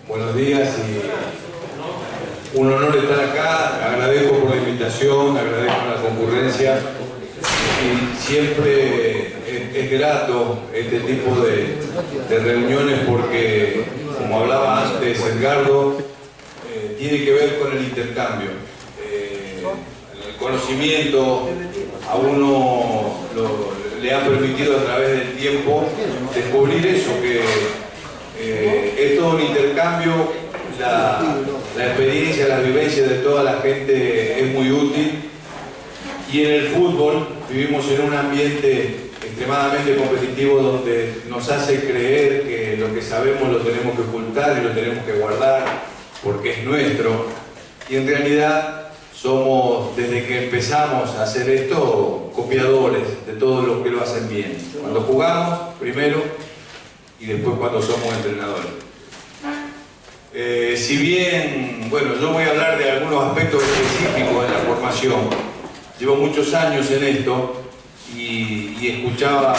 Buenos días y un honor estar acá. Agradezco por la invitación, agradezco la concurrencia y siempre es grato este tipo de reuniones porque, como hablaba antes Edgardo, tiene que ver con el intercambio. El conocimiento a uno le ha permitido a través del tiempo descubrir eso, que es todo un intercambio. La experiencia, la vivencia de toda la gente es muy útil, y en el fútbol vivimos en un ambiente extremadamente competitivo donde nos hace creer que lo que sabemos lo tenemos que ocultar y lo tenemos que guardar porque es nuestro, y en realidad somos, desde que empezamos a hacer esto, copiadores de todos los que lo hacen bien. Cuando jugamos, primero, y después cuando somos entrenadores. Si bien, bueno, yo voy a hablar de algunos aspectos específicos de la formación. Llevo muchos años en esto y escuchaba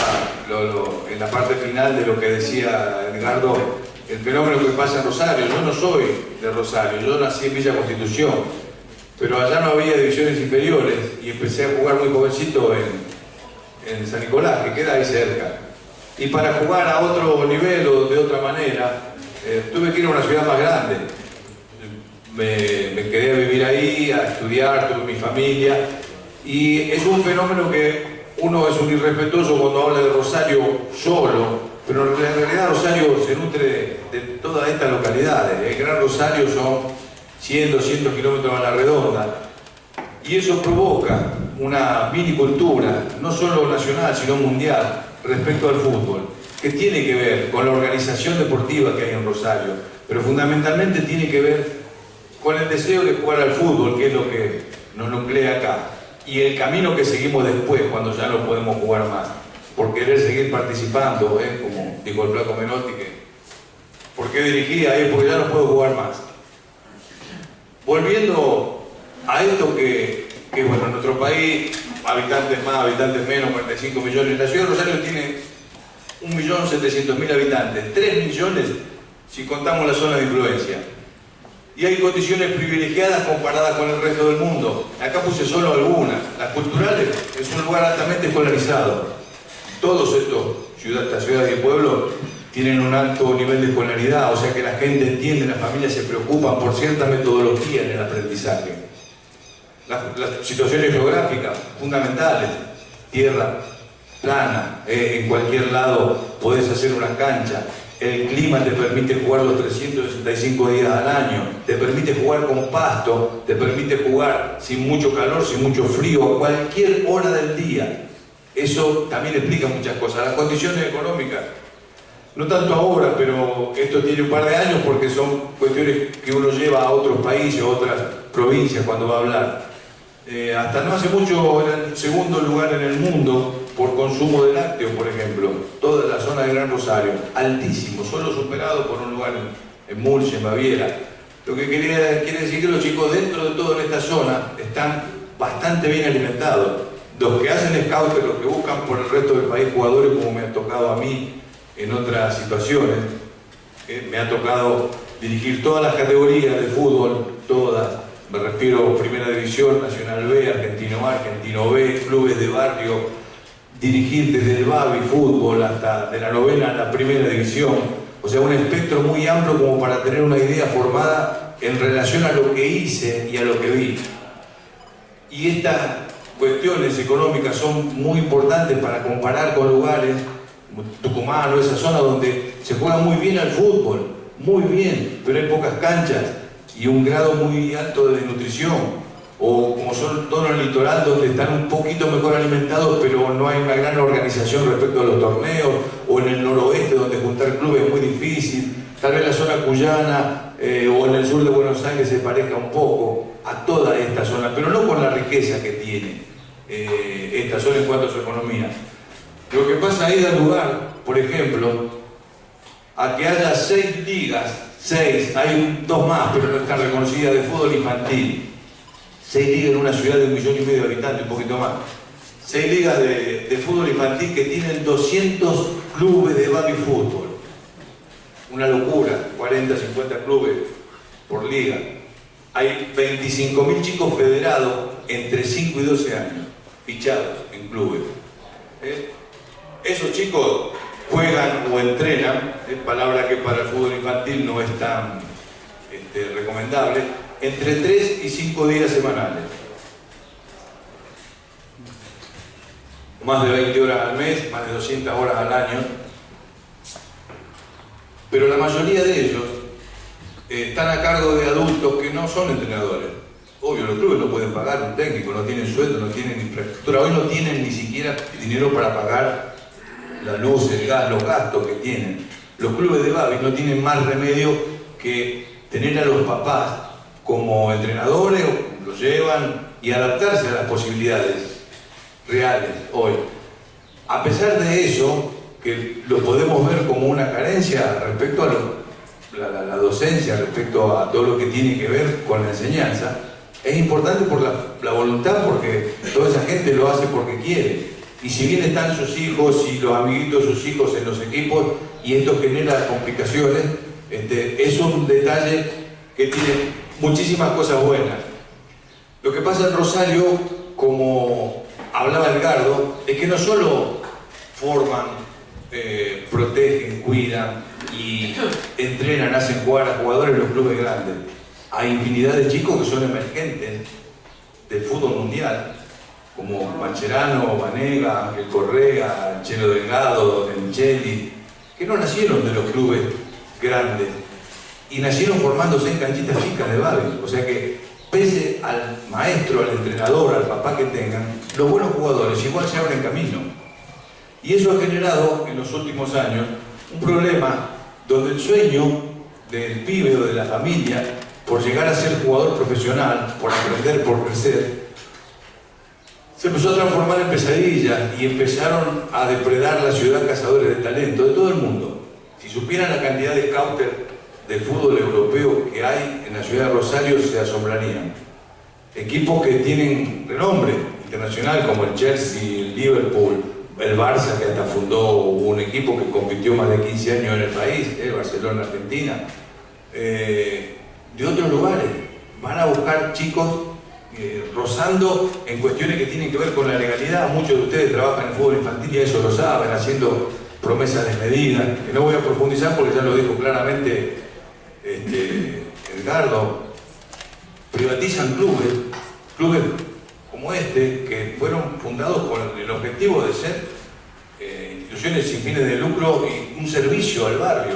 en la parte final de lo que decía Edgardo, el fenómeno que pasa en Rosario. Yo no soy de Rosario, yo nací en Villa Constitución, pero allá no había divisiones inferiores y empecé a jugar muy jovencito en San Nicolás, que queda ahí cerca. Y para jugar a otro nivel o de otra manera, tuve que ir a una ciudad más grande. Me quedé a vivir ahí, a estudiar, tuve mi familia. Y es un fenómeno que uno es un irrespetuoso cuando habla de Rosario solo, pero en realidad Rosario se nutre de todas estas localidades. El Gran Rosario son 100, 200 kilómetros a la redonda. Y eso provoca una vinicultura, no solo nacional, sino mundial, respecto al fútbol, que tiene que ver con la organización deportiva que hay en Rosario, pero fundamentalmente tiene que ver con el deseo de jugar al fútbol, que es lo que nos nuclea acá, y el camino que seguimos después, cuando ya no podemos jugar más, por querer seguir participando, como dijo el flaco Menotti, que ¿por qué dirigía ahí? Porque ya no puedo jugar más. Volviendo a esto que bueno, en nuestro país, habitantes más, habitantes menos, 45 millones. La ciudad de Rosario tiene 1.700.000 habitantes, 3 millones si contamos la zona de influencia. Y hay condiciones privilegiadas comparadas con el resto del mundo. Acá puse solo algunas. Las culturales es un lugar altamente escolarizado. Todos estas ciudades y pueblos tienen un alto nivel de escolaridad, o sea que la gente entiende, las familias se preocupan por cierta metodología en el aprendizaje. Las situaciones geográficas fundamentales, tierra plana, en cualquier lado podés hacer una cancha, el clima te permite jugar los 365 días al año, te permite jugar con pasto, te permite jugar sin mucho calor, sin mucho frío, a cualquier hora del día. Eso también explica muchas cosas. Las condiciones económicas, no tanto ahora, pero esto tiene un par de años porque son cuestiones que uno lleva a otros países, a otras provincias cuando va a hablar. Hasta no hace mucho era el segundo lugar en el mundo por consumo de lácteos, por ejemplo. Toda la zona de Gran Rosario, altísimo, solo superado por un lugar en Murcia, en Baviera. Lo que quiere decir que los chicos dentro de todo en esta zona están bastante bien alimentados. Los que hacen scouts, los que buscan por el resto del país jugadores, como me ha tocado a mí en otras situaciones, me ha tocado dirigir todas las categorías de fútbol, todas. Me refiero a Primera División, Nacional B, Argentino A, Argentino B, clubes de barrio, dirigir desde el baby fútbol hasta de la novena a la Primera División. O sea, un espectro muy amplio como para tener una idea formada en relación a lo que hice y a lo que vi. Y estas cuestiones económicas son muy importantes para comparar con lugares, Tucumán o esa zona donde se juega muy bien al fútbol, muy bien, pero hay pocas canchas y un grado muy alto de desnutrición, o como son todo el litoral donde están un poquito mejor alimentados pero no hay una gran organización respecto a los torneos, o en el noroeste donde juntar clubes es muy difícil, tal vez la zona cuyana o en el sur de Buenos Aires se parezca un poco a toda esta zona, pero no con la riqueza que tiene esta zona en cuanto a su economía. Lo que pasa ahí da lugar, por ejemplo, a que haya 6 ligas, 6, hay 2 más, pero no están reconocidas, de fútbol infantil. 6 ligas en una ciudad de 1,5 millones de habitantes, un poquito más. 6 ligas de fútbol infantil que tienen 200 clubes de baby fútbol. una locura, 40, 50 clubes por liga. Hay 25.000 chicos federados entre 5 y 12 años, fichados en clubes. Esos chicos juegan o entrenan, palabra que para el fútbol infantil no es tan recomendable, entre 3 y 5 días semanales. Más de 20 horas al mes, más de 200 horas al año. Pero la mayoría de ellos están a cargo de adultos que no son entrenadores. Obvio, los clubes no pueden pagar un técnico, no tienen sueldo, no tienen infraestructura. Hoy no tienen ni siquiera dinero para pagar la luz, el gas, los gastos que tienen. Los clubes de Babi no tienen más remedio que tener a los papás como entrenadores, los llevan y adaptarse a las posibilidades reales hoy. A pesar de eso, que lo podemos ver como una carencia respecto a la docencia, respecto a todo lo que tiene que ver con la enseñanza, es importante por la voluntad, porque toda esa gente lo hace porque quiere. Y si bien están sus hijos y los amiguitos de sus hijos en los equipos, y esto genera complicaciones, es un detalle que tiene muchísimas cosas buenas. Lo que pasa en Rosario, como hablaba Edgardo, es que no solo forman, protegen, cuidan y entrenan, hacen jugar a jugadores en los clubes grandes. Hay infinidad de chicos que son emergentes del fútbol mundial, como Mascherano, Vanega, Ángel Correa, Chelo Delgado, Demicheli, que no nacieron de los clubes grandes y nacieron formándose en canchitas chicas de Babi. O sea que, pese al maestro, al entrenador, al papá que tengan, los buenos jugadores igual se abren camino. Y eso ha generado en los últimos años un problema donde el sueño del pibe o de la familia por llegar a ser jugador profesional, por aprender, por crecer, se empezó a transformar en pesadilla y empezaron a depredar la ciudad cazadores de talento de todo el mundo. Si supieran la cantidad de scouts del fútbol europeo que hay en la ciudad de Rosario, se asombrarían. Equipos que tienen renombre internacional como el Chelsea, el Liverpool, el Barça, que hasta fundó un equipo que compitió más de 15 años en el país, Barcelona, Argentina, de otros lugares. Van a buscar chicos rozando en cuestiones que tienen que ver con la legalidad. Muchos de ustedes trabajan en fútbol infantil y eso lo saben, haciendo promesas desmedidas, que no voy a profundizar porque ya lo dijo claramente Edgardo. Privatizan clubes como que fueron fundados con el objetivo de ser instituciones sin fines de lucro y un servicio al barrio,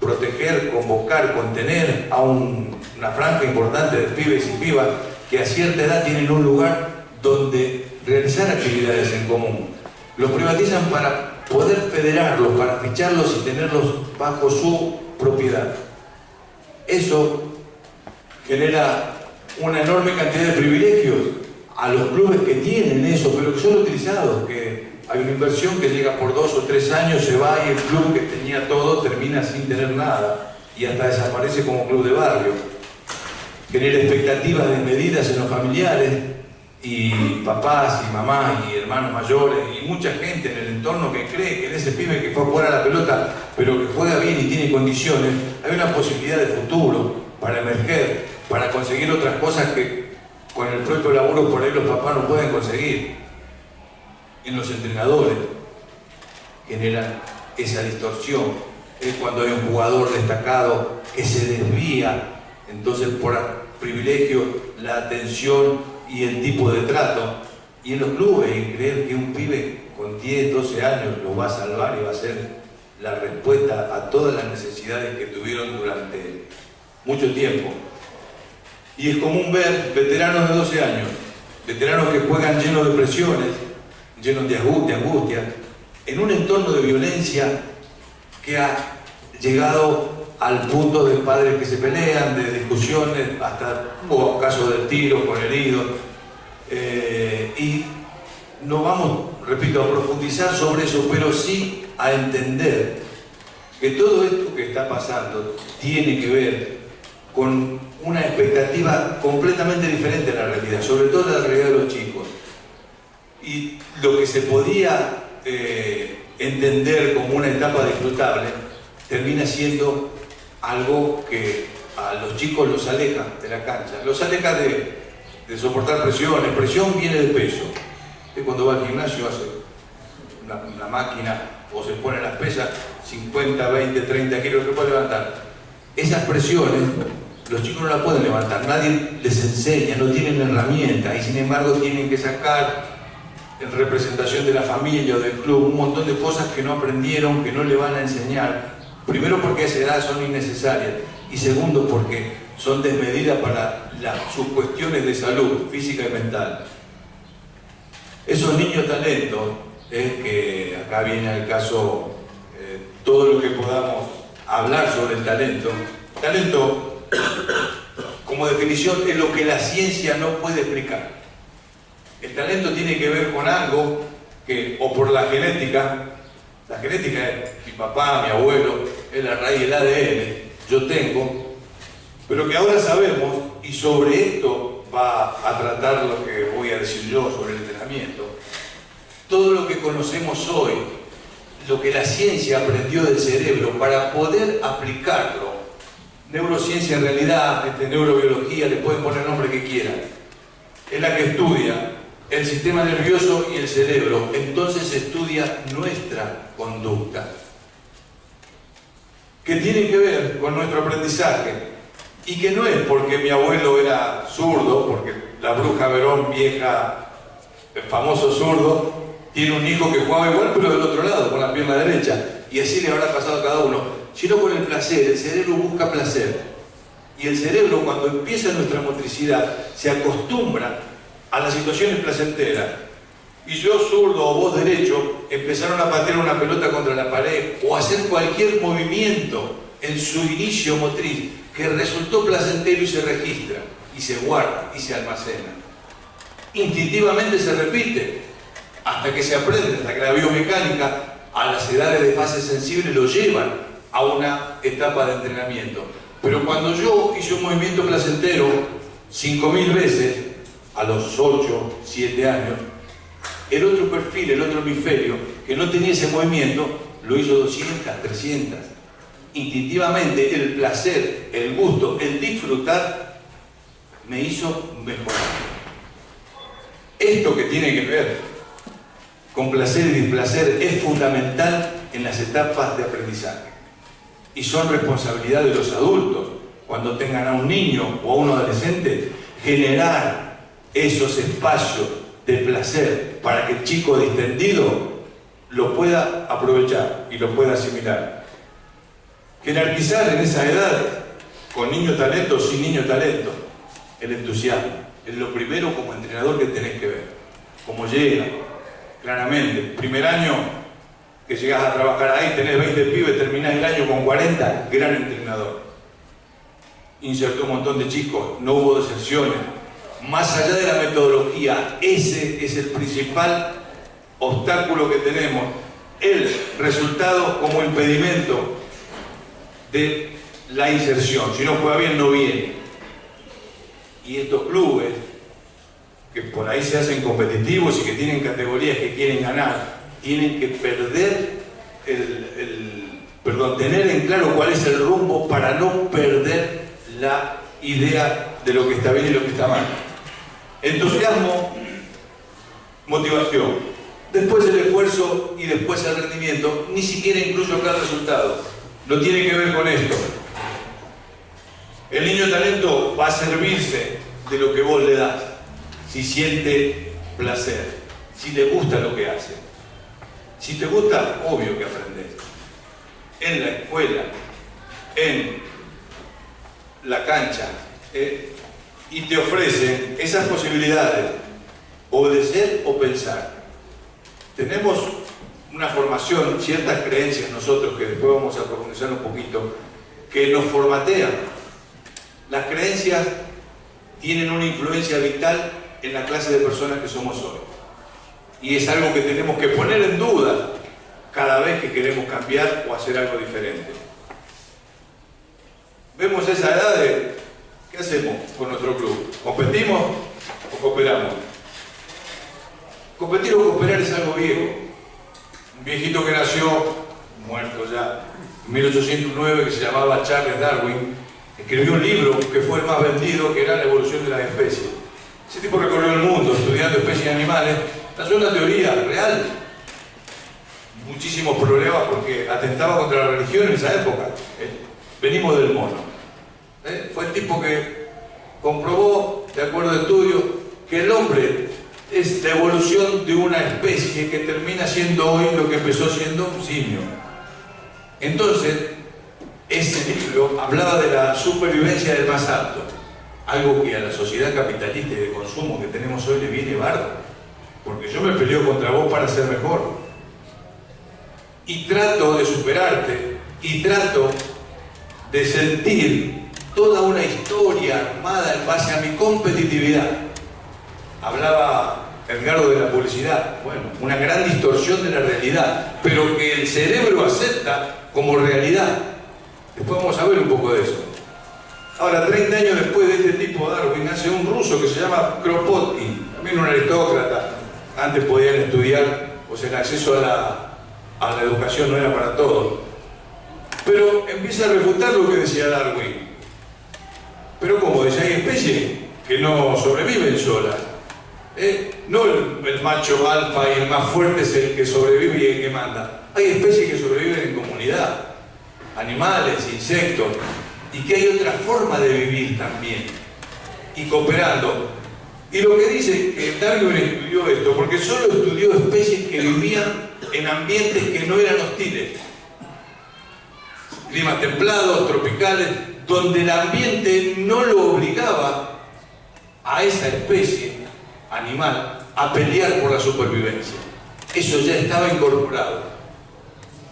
proteger, convocar, contener a una franja importante de pibes y pibas que a cierta edad tienen un lugar donde realizar actividades en común. Los privatizan para poder federarlos, para ficharlos y tenerlos bajo su propiedad. Eso genera una enorme cantidad de privilegios a los clubes que tienen eso, pero que son utilizados, que hay una inversión que llega por 2 o 3 años, se va y el club que tenía todo termina sin tener nada y hasta desaparece como club de barrio. Genera expectativas desmedidas en los familiares y papás y mamás y hermanos mayores y mucha gente en el entorno que cree que en ese pibe que fue a jugar a la pelota pero que juega bien y tiene condiciones, hay una posibilidad de futuro para emerger, para conseguir otras cosas que con el propio laburo por ahí los papás no pueden conseguir. En los entrenadores generan esa distorsión. Es cuando hay un jugador destacado que se desvía, entonces por privilegio, la atención y el tipo de trato. Y en los clubes, y creer que un pibe con 10, 12 años lo va a salvar y va a ser la respuesta a todas las necesidades que tuvieron durante mucho tiempo. Y es común ver veteranos de 12 años, veteranos que juegan llenos de presiones, llenos de angustia, en un entorno de violencia que ha llegado al punto de padres que se pelean, de discusiones, hasta hubo casos de tiros con heridos. Y no vamos, repito, a profundizar sobre eso, pero sí a entender que todo esto que está pasando tiene que ver con una expectativa completamente diferente a la realidad, sobre todo la realidad de los chicos. Y lo que se podía entender como una etapa disfrutable, termina siendo algo que a los chicos los aleja de la cancha, los aleja de soportar presiones. Presión viene de peso. Usted cuando va al gimnasio hace una máquina o se pone las pesas, 50, 20, 30 kilos que puede levantar. Esas presiones los chicos no las pueden levantar, nadie les enseña, no tienen herramientas y sin embargo tienen que sacar en representación de la familia o del club un montón de cosas que no aprendieron, que no le van a enseñar. Primero porque a esa edad son innecesarias y segundo porque son desmedidas para sus cuestiones de salud física y mental. Esos niños talentos, que acá viene al caso todo lo que podamos hablar sobre el talento. Talento, como definición, es lo que la ciencia no puede explicar. El talento tiene que ver con algo que, o por la genética es mi papá, mi abuelo, es la raíz del ADN, yo tengo, pero que ahora sabemos, y sobre esto va a tratar lo que voy a decir yo sobre el entrenamiento. Todo lo que conocemos hoy, lo que la ciencia aprendió del cerebro para poder aplicarlo, neurociencia en realidad, neurobiología, le pueden poner el nombre que quieran, es la que estudia el sistema nervioso y el cerebro, entonces estudia nuestra conducta, que tiene que ver con nuestro aprendizaje, y que no es porque mi abuelo era zurdo, porque la bruja Verón, vieja, el famoso zurdo, tiene un hijo que jugaba igual pero del otro lado, con la pierna derecha, y así le habrá pasado a cada uno, sino con el placer. El cerebro busca placer, y el cerebro, cuando empieza nuestra motricidad, se acostumbra a las situaciones placenteras. Y yo, zurdo o vos, derecho, empezaron a patear una pelota contra la pared o a hacer cualquier movimiento en su inicio motriz que resultó placentero y se registra, y se guarda, y se almacena. Instintivamente se repite, hasta que se aprende, hasta que la biomecánica, a las edades de fase sensible, lo llevan a una etapa de entrenamiento. Pero cuando yo hice un movimiento placentero 5000 veces, a los 8, 7 años, el otro perfil, el otro hemisferio, que no tenía ese movimiento, lo hizo 200, 300. Instintivamente, el placer, el gusto, el disfrutar, me hizo mejorar. Esto que tiene que ver con placer y displacer es fundamental en las etapas de aprendizaje. Y son responsabilidad de los adultos, cuando tengan a un niño o a un adolescente, generar esos espacios de placer para que el chico distendido lo pueda aprovechar y lo pueda asimilar. Jerarquizar en esa edad, con niño talento o sin niño talento, el entusiasmo es lo primero como entrenador que tenés que ver. Como llega, claramente, primer año que llegás a trabajar ahí, tenés 20 pibes, terminás el año con 40, gran entrenador. Insertó un montón de chicos, no hubo deserciones. Más allá de la metodología, ese es el principal obstáculo que tenemos, el resultado como impedimento de la inserción. Si no juega bien, no viene. Y estos clubes, que por ahí se hacen competitivos y que tienen categorías que quieren ganar, tienen que tener en claro cuál es el rumbo para no perder la idea de lo que está bien y lo que está mal. Entusiasmo, motivación, después el esfuerzo y después el rendimiento. Ni siquiera incluyo acá el resultado, no tiene que ver con esto. El niño talento va a servirse de lo que vos le das, si siente placer, si le gusta lo que hace. Si te gusta, obvio que aprendés. En la escuela, en la cancha, y te ofrecen esas posibilidades, obedecer o pensar. Tenemos una formación, ciertas creencias nosotros, que después vamos a profundizar un poquito, que nos formatean. Las creencias tienen una influencia vital en la clase de personas que somos hoy. Y es algo que tenemos que poner en duda cada vez que queremos cambiar o hacer algo diferente. Vemos esa edad de, ¿qué hacemos con nuestro club? ¿Competimos o cooperamos? Competir o cooperar es algo viejo. Un viejito que nació, muerto ya, en 1809, que se llamaba Charles Darwin, escribió un libro que fue el más vendido, que era La evolución de las especies. Ese tipo recorrió el mundo estudiando especies de animales, lanzó una teoría real. Muchísimos problemas porque atentaba contra la religión en esa época. Venimos del mono. Fue el tipo que comprobó, de acuerdo a estudios, que el hombre es la evolución de una especie que termina siendo hoy lo que empezó siendo un simio. Entonces, ese libro hablaba de la supervivencia del más apto, algo que a la sociedad capitalista y de consumo que tenemos hoy le viene bardo, porque yo me peleo contra vos para ser mejor. Y trato de superarte, y trato de sentir toda una historia armada en base a mi competitividad. Hablaba Edgardo de la publicidad, bueno, una gran distorsión de la realidad, pero que el cerebro acepta como realidad. Después vamos a ver un poco de eso. Ahora, 30 años después de este tipo Darwin, nace un ruso que se llama Kropotkin, también un aristócrata. Antes podían estudiar, pues el acceso a la educación no era para todos. Pero empieza a refutar lo que decía Darwin. Pero como decía, hay especies que no sobreviven solas. No el macho alfa y el más fuerte es el que sobrevive y el que manda. Hay especies que sobreviven en comunidad, animales, insectos, y que hay otra forma de vivir también, y cooperando. Y lo que dice que Darwin estudió esto, porque solo estudió especies que vivían en ambientes que no eran hostiles, climas templados, tropicales, donde el ambiente no lo obligaba a esa especie animal a pelear por la supervivencia. Eso ya estaba incorporado.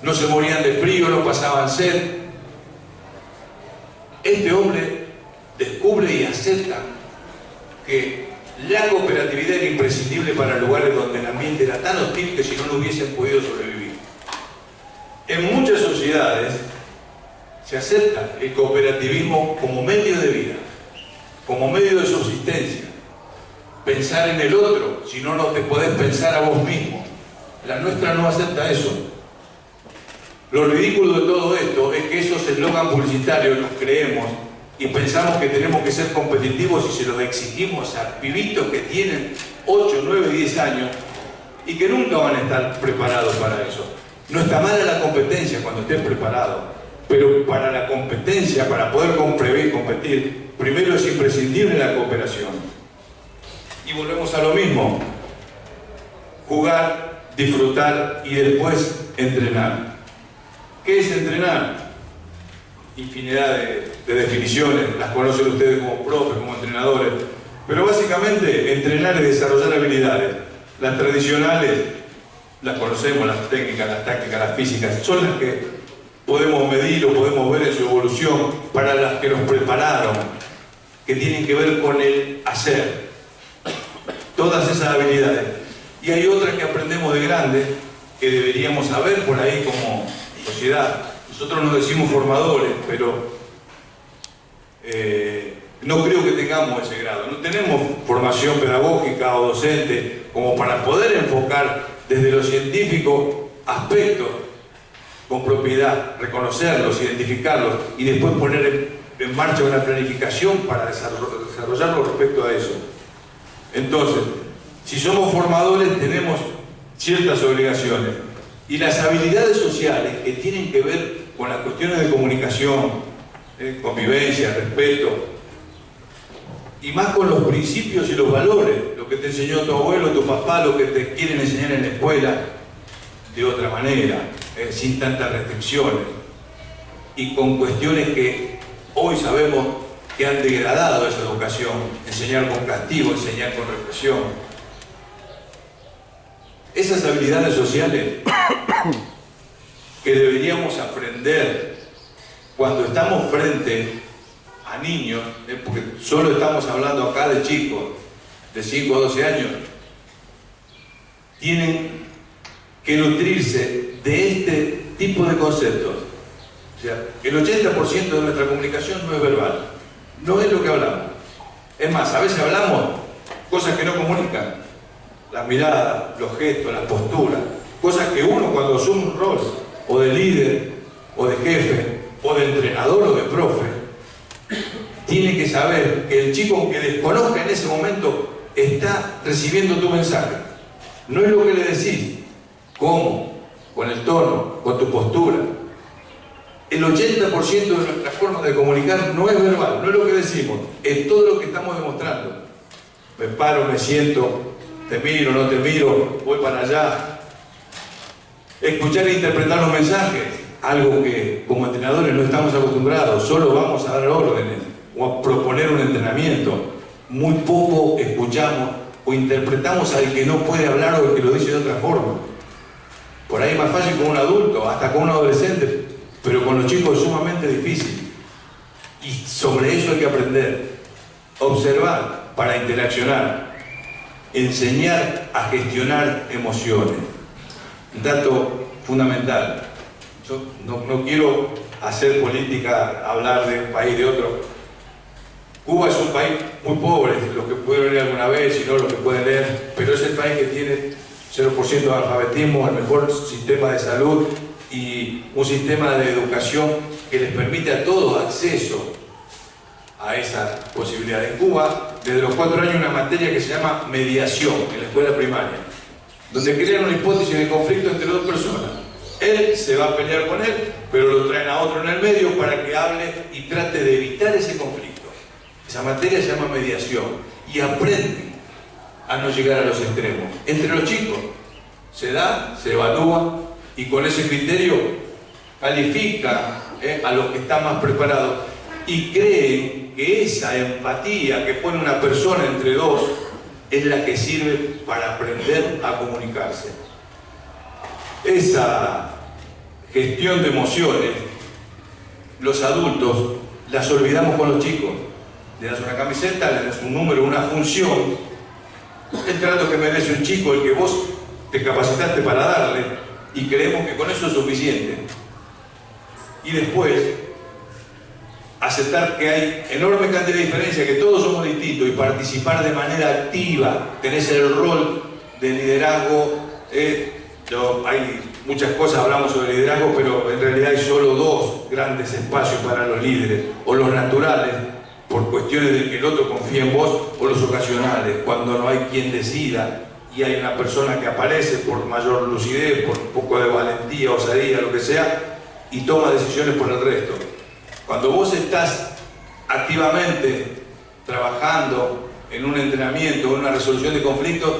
No se morían de frío, no pasaban sed. Este hombre descubre y acepta que la cooperatividad era imprescindible para lugares donde el ambiente era tan hostil que si no, no hubiesen podido sobrevivir. En muchas sociedades se acepta el cooperativismo como medio de vida, como medio de subsistencia. Pensar en el otro, si no, no te podés pensar a vos mismo. La nuestra no acepta eso. Lo ridículo de todo esto es que esos eslogan publicitarios los creemos y pensamos que tenemos que ser competitivos y se los exigimos a pibitos que tienen 8, 9, 10 años y que nunca van a estar preparados para eso. No está mala la competencia cuando estés preparado, pero para la competencia, para poder competir, primero es imprescindible la cooperación. Y volvemos a lo mismo: jugar, disfrutar y después entrenar. ¿Qué es entrenar? Infinidad de definiciones, las conocen ustedes como profes, como entrenadores, pero básicamente entrenar es desarrollar habilidades. Las tradicionales las conocemos, las técnicas, las tácticas, las físicas, son las que podemos medir o podemos ver en su evolución, para las que nos prepararon, que tienen que ver con el hacer. Todas esas habilidades. Y hay otras que aprendemos de grandes, que deberíamos saber por ahí como sociedad. Nosotros nos decimos formadores, pero no creo que tengamos ese grado. No tenemos formación pedagógica o docente como para poder enfocar desde lo científico aspectos con propiedad, reconocerlos, identificarlos y después poner en marcha una planificación para desarrollarlo respecto a eso. Entonces, si somos formadores tenemos ciertas obligaciones, y las habilidades sociales que tienen que ver con las cuestiones de comunicación, convivencia, respeto, y más con los principios y los valores, lo que te enseñó tu abuelo, tu papá, lo que te quieren enseñar en la escuela, de otra manera, sin tantas restricciones, y con cuestiones que hoy sabemos que han degradado esa educación: enseñar con castigo, enseñar con represión. Esas habilidades sociales que deberíamos aprender cuando estamos frente a niños, porque solo estamos hablando acá de chicos de 5 a 12 años, tienen que nutrirse de este tipo de conceptos. O sea, el 80% de nuestra comunicación no es verbal, no es lo que hablamos. Es más, a veces hablamos cosas que no comunican. Las miradas, los gestos, las posturas, cosas que uno cuando asume un rol o de líder o de jefe, o de entrenador o de profe, tiene que saber que el chico, aunque desconozca en ese momento, está recibiendo tu mensaje. No es lo que le decís, cómo, con el tono, con tu postura. El 80% de nuestra forma de comunicar no es verbal, no es lo que decimos, es todo lo que estamos demostrando. Me paro, me siento, te miro, no te miro, voy para allá. Escuchar e interpretar los mensajes, algo que como entrenadores no estamos acostumbrados, solo vamos a dar órdenes o a proponer un entrenamiento. Muy poco escuchamos o interpretamos al que no puede hablar o al que lo dice de otra forma. Por ahí es más fácil con un adulto, hasta con un adolescente, pero con los chicos es sumamente difícil. Y sobre eso hay que aprender, observar para interaccionar, enseñar a gestionar emociones. Un dato fundamental. Yo no quiero hacer política, hablar de un país de otro. Cuba es un país muy pobre, los que pudieron leer alguna vez y no los que pueden leer, pero es el país que tiene 0% de analfabetismo, el mejor sistema de salud y un sistema de educación que les permite a todos acceso a esa posibilidad. En Cuba, desde los 4 años, una materia que se llama mediación en la escuela primaria, donde crean una hipótesis de conflicto entre dos personas. Él se va a pelear con él, pero lo traen a otro en el medio para que hable y trate de evitar ese conflicto. Esa materia se llama mediación y aprenden a no llegar a los extremos. Entre los chicos se da, se evalúa y con ese criterio califica a los que están más preparados y creen que esa empatía que pone una persona entre dos es la que sirve para aprender a comunicarse. Esa gestión de emociones, los adultos las olvidamos con los chicos. Le das una camiseta, le das un número, una función, el trato que merece un chico, el que vos te capacitaste para darle, y creemos que con eso es suficiente. Y después, aceptar que hay enorme cantidad de diferencias, que todos somos distintos, y participar de manera activa, tenés el rol de liderazgo. Hay muchas cosas, hablamos sobre liderazgo, pero en realidad hay solo 2 grandes espacios para los líderes, o los naturales, por cuestiones de que el otro confía en vos, o los ocasionales, cuando no hay quien decida y hay una persona que aparece por mayor lucidez, por un poco de valentía, osadía, lo que sea, y toma decisiones por el resto. Cuando vos estás activamente trabajando en un entrenamiento, en una resolución de conflictos,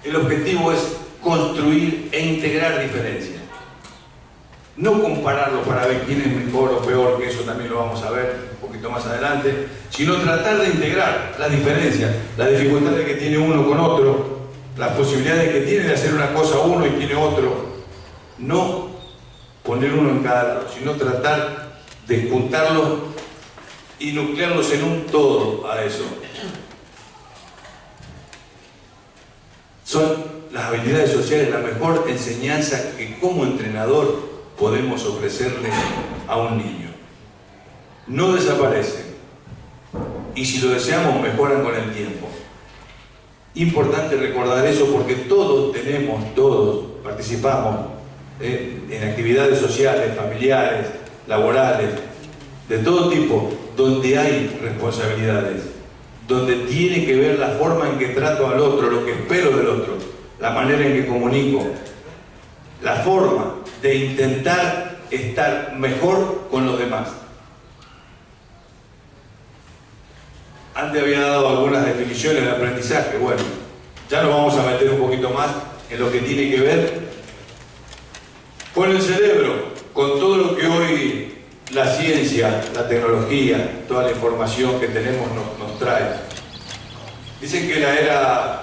el objetivo es construir e integrar diferencias. No compararlo para ver quién es mejor o peor, que eso también lo vamos a ver un poquito más adelante, sino tratar de integrar las diferencias, las dificultades que tiene uno con otro, las posibilidades que tiene de hacer una cosa uno y tiene otro. No poner uno en cada lado, sino tratar de juntarlos y nuclearlos en un todo a eso. Son las habilidades sociales la mejor enseñanza que como entrenador podemos ofrecerle a un niño. No desaparecen y si lo deseamos mejoran con el tiempo. Importante recordar eso porque todos participamos en actividades sociales, familiares, laborales, de todo tipo, donde hay responsabilidades, donde tiene que ver la forma en que trato al otro, lo que espero del otro, la manera en que comunico, la forma de intentar estar mejor con los demás. Antes había dado algunas definiciones de aprendizaje, bueno, ya nos vamos a meter un poquito más en lo que tiene que ver con el cerebro, con todo lo que hoy la ciencia, la tecnología, toda la información que tenemos nos trae. Dicen que la era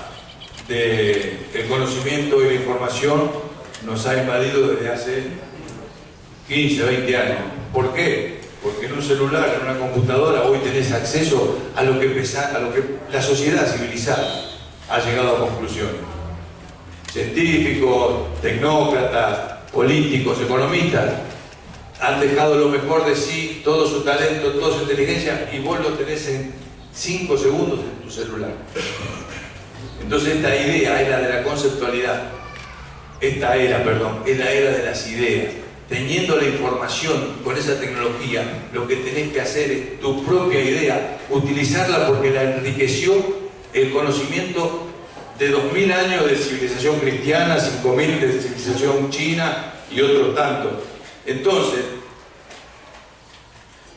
del conocimiento y la información nos ha invadido desde hace 15, 20 años. ¿Por qué? Porque en un celular, en una computadora, hoy tenés acceso a lo que la sociedad civilizada ha llegado a conclusiones. Científicos, tecnócratas, políticos, economistas han dejado lo mejor de sí, todo su talento, toda su inteligencia, y vos lo tenés en 5 segundos en tu celular. Entonces esta idea es la de la conceptualidad. Es la era de las ideas. teniendo la información con esa tecnología, lo que tenés que hacer es tu propia idea, utilizarla porque la enriqueció el conocimiento de 2000 años de civilización cristiana, 5000 de civilización china y otros tantos. Entonces,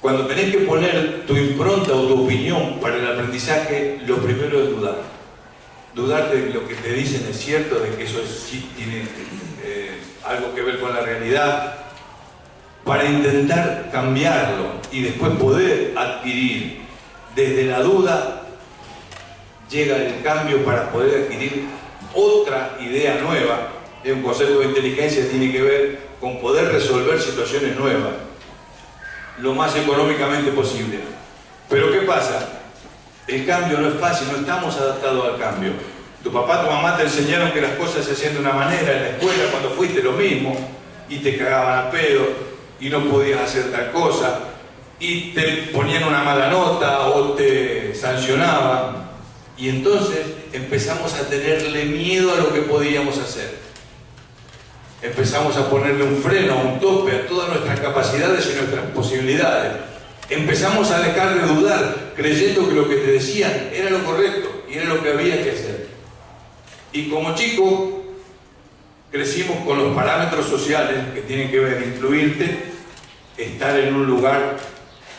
cuando tenés que poner tu impronta o tu opinión para el aprendizaje, lo primero es dudar. Dudar de que lo que te dicen es cierto, de que eso sí tiene algo que ver con la realidad, para intentar cambiarlo y después poder adquirir. Desde la duda llega el cambio para poder adquirir otra idea nueva. Un concepto de inteligencia tiene que ver con poder resolver situaciones nuevas lo más económicamente posible. Pero ¿qué pasa? El cambio no es fácil, no estamos adaptados al cambio. Tu papá, tu mamá te enseñaron que las cosas se hacían de una manera, en la escuela cuando fuiste lo mismo, y te cagaban a pedo, y no podías hacer tal cosa, y te ponían una mala nota o te sancionaban, y entonces empezamos a tenerle miedo a lo que podíamos hacer. Empezamos a ponerle un freno, un tope a todas nuestras capacidades y nuestras posibilidades. Empezamos a dejar de dudar, creyendo que lo que te decían era lo correcto y era lo que había que hacer. Y como chico, crecimos con los parámetros sociales que tienen que ver incluirte, estar en un lugar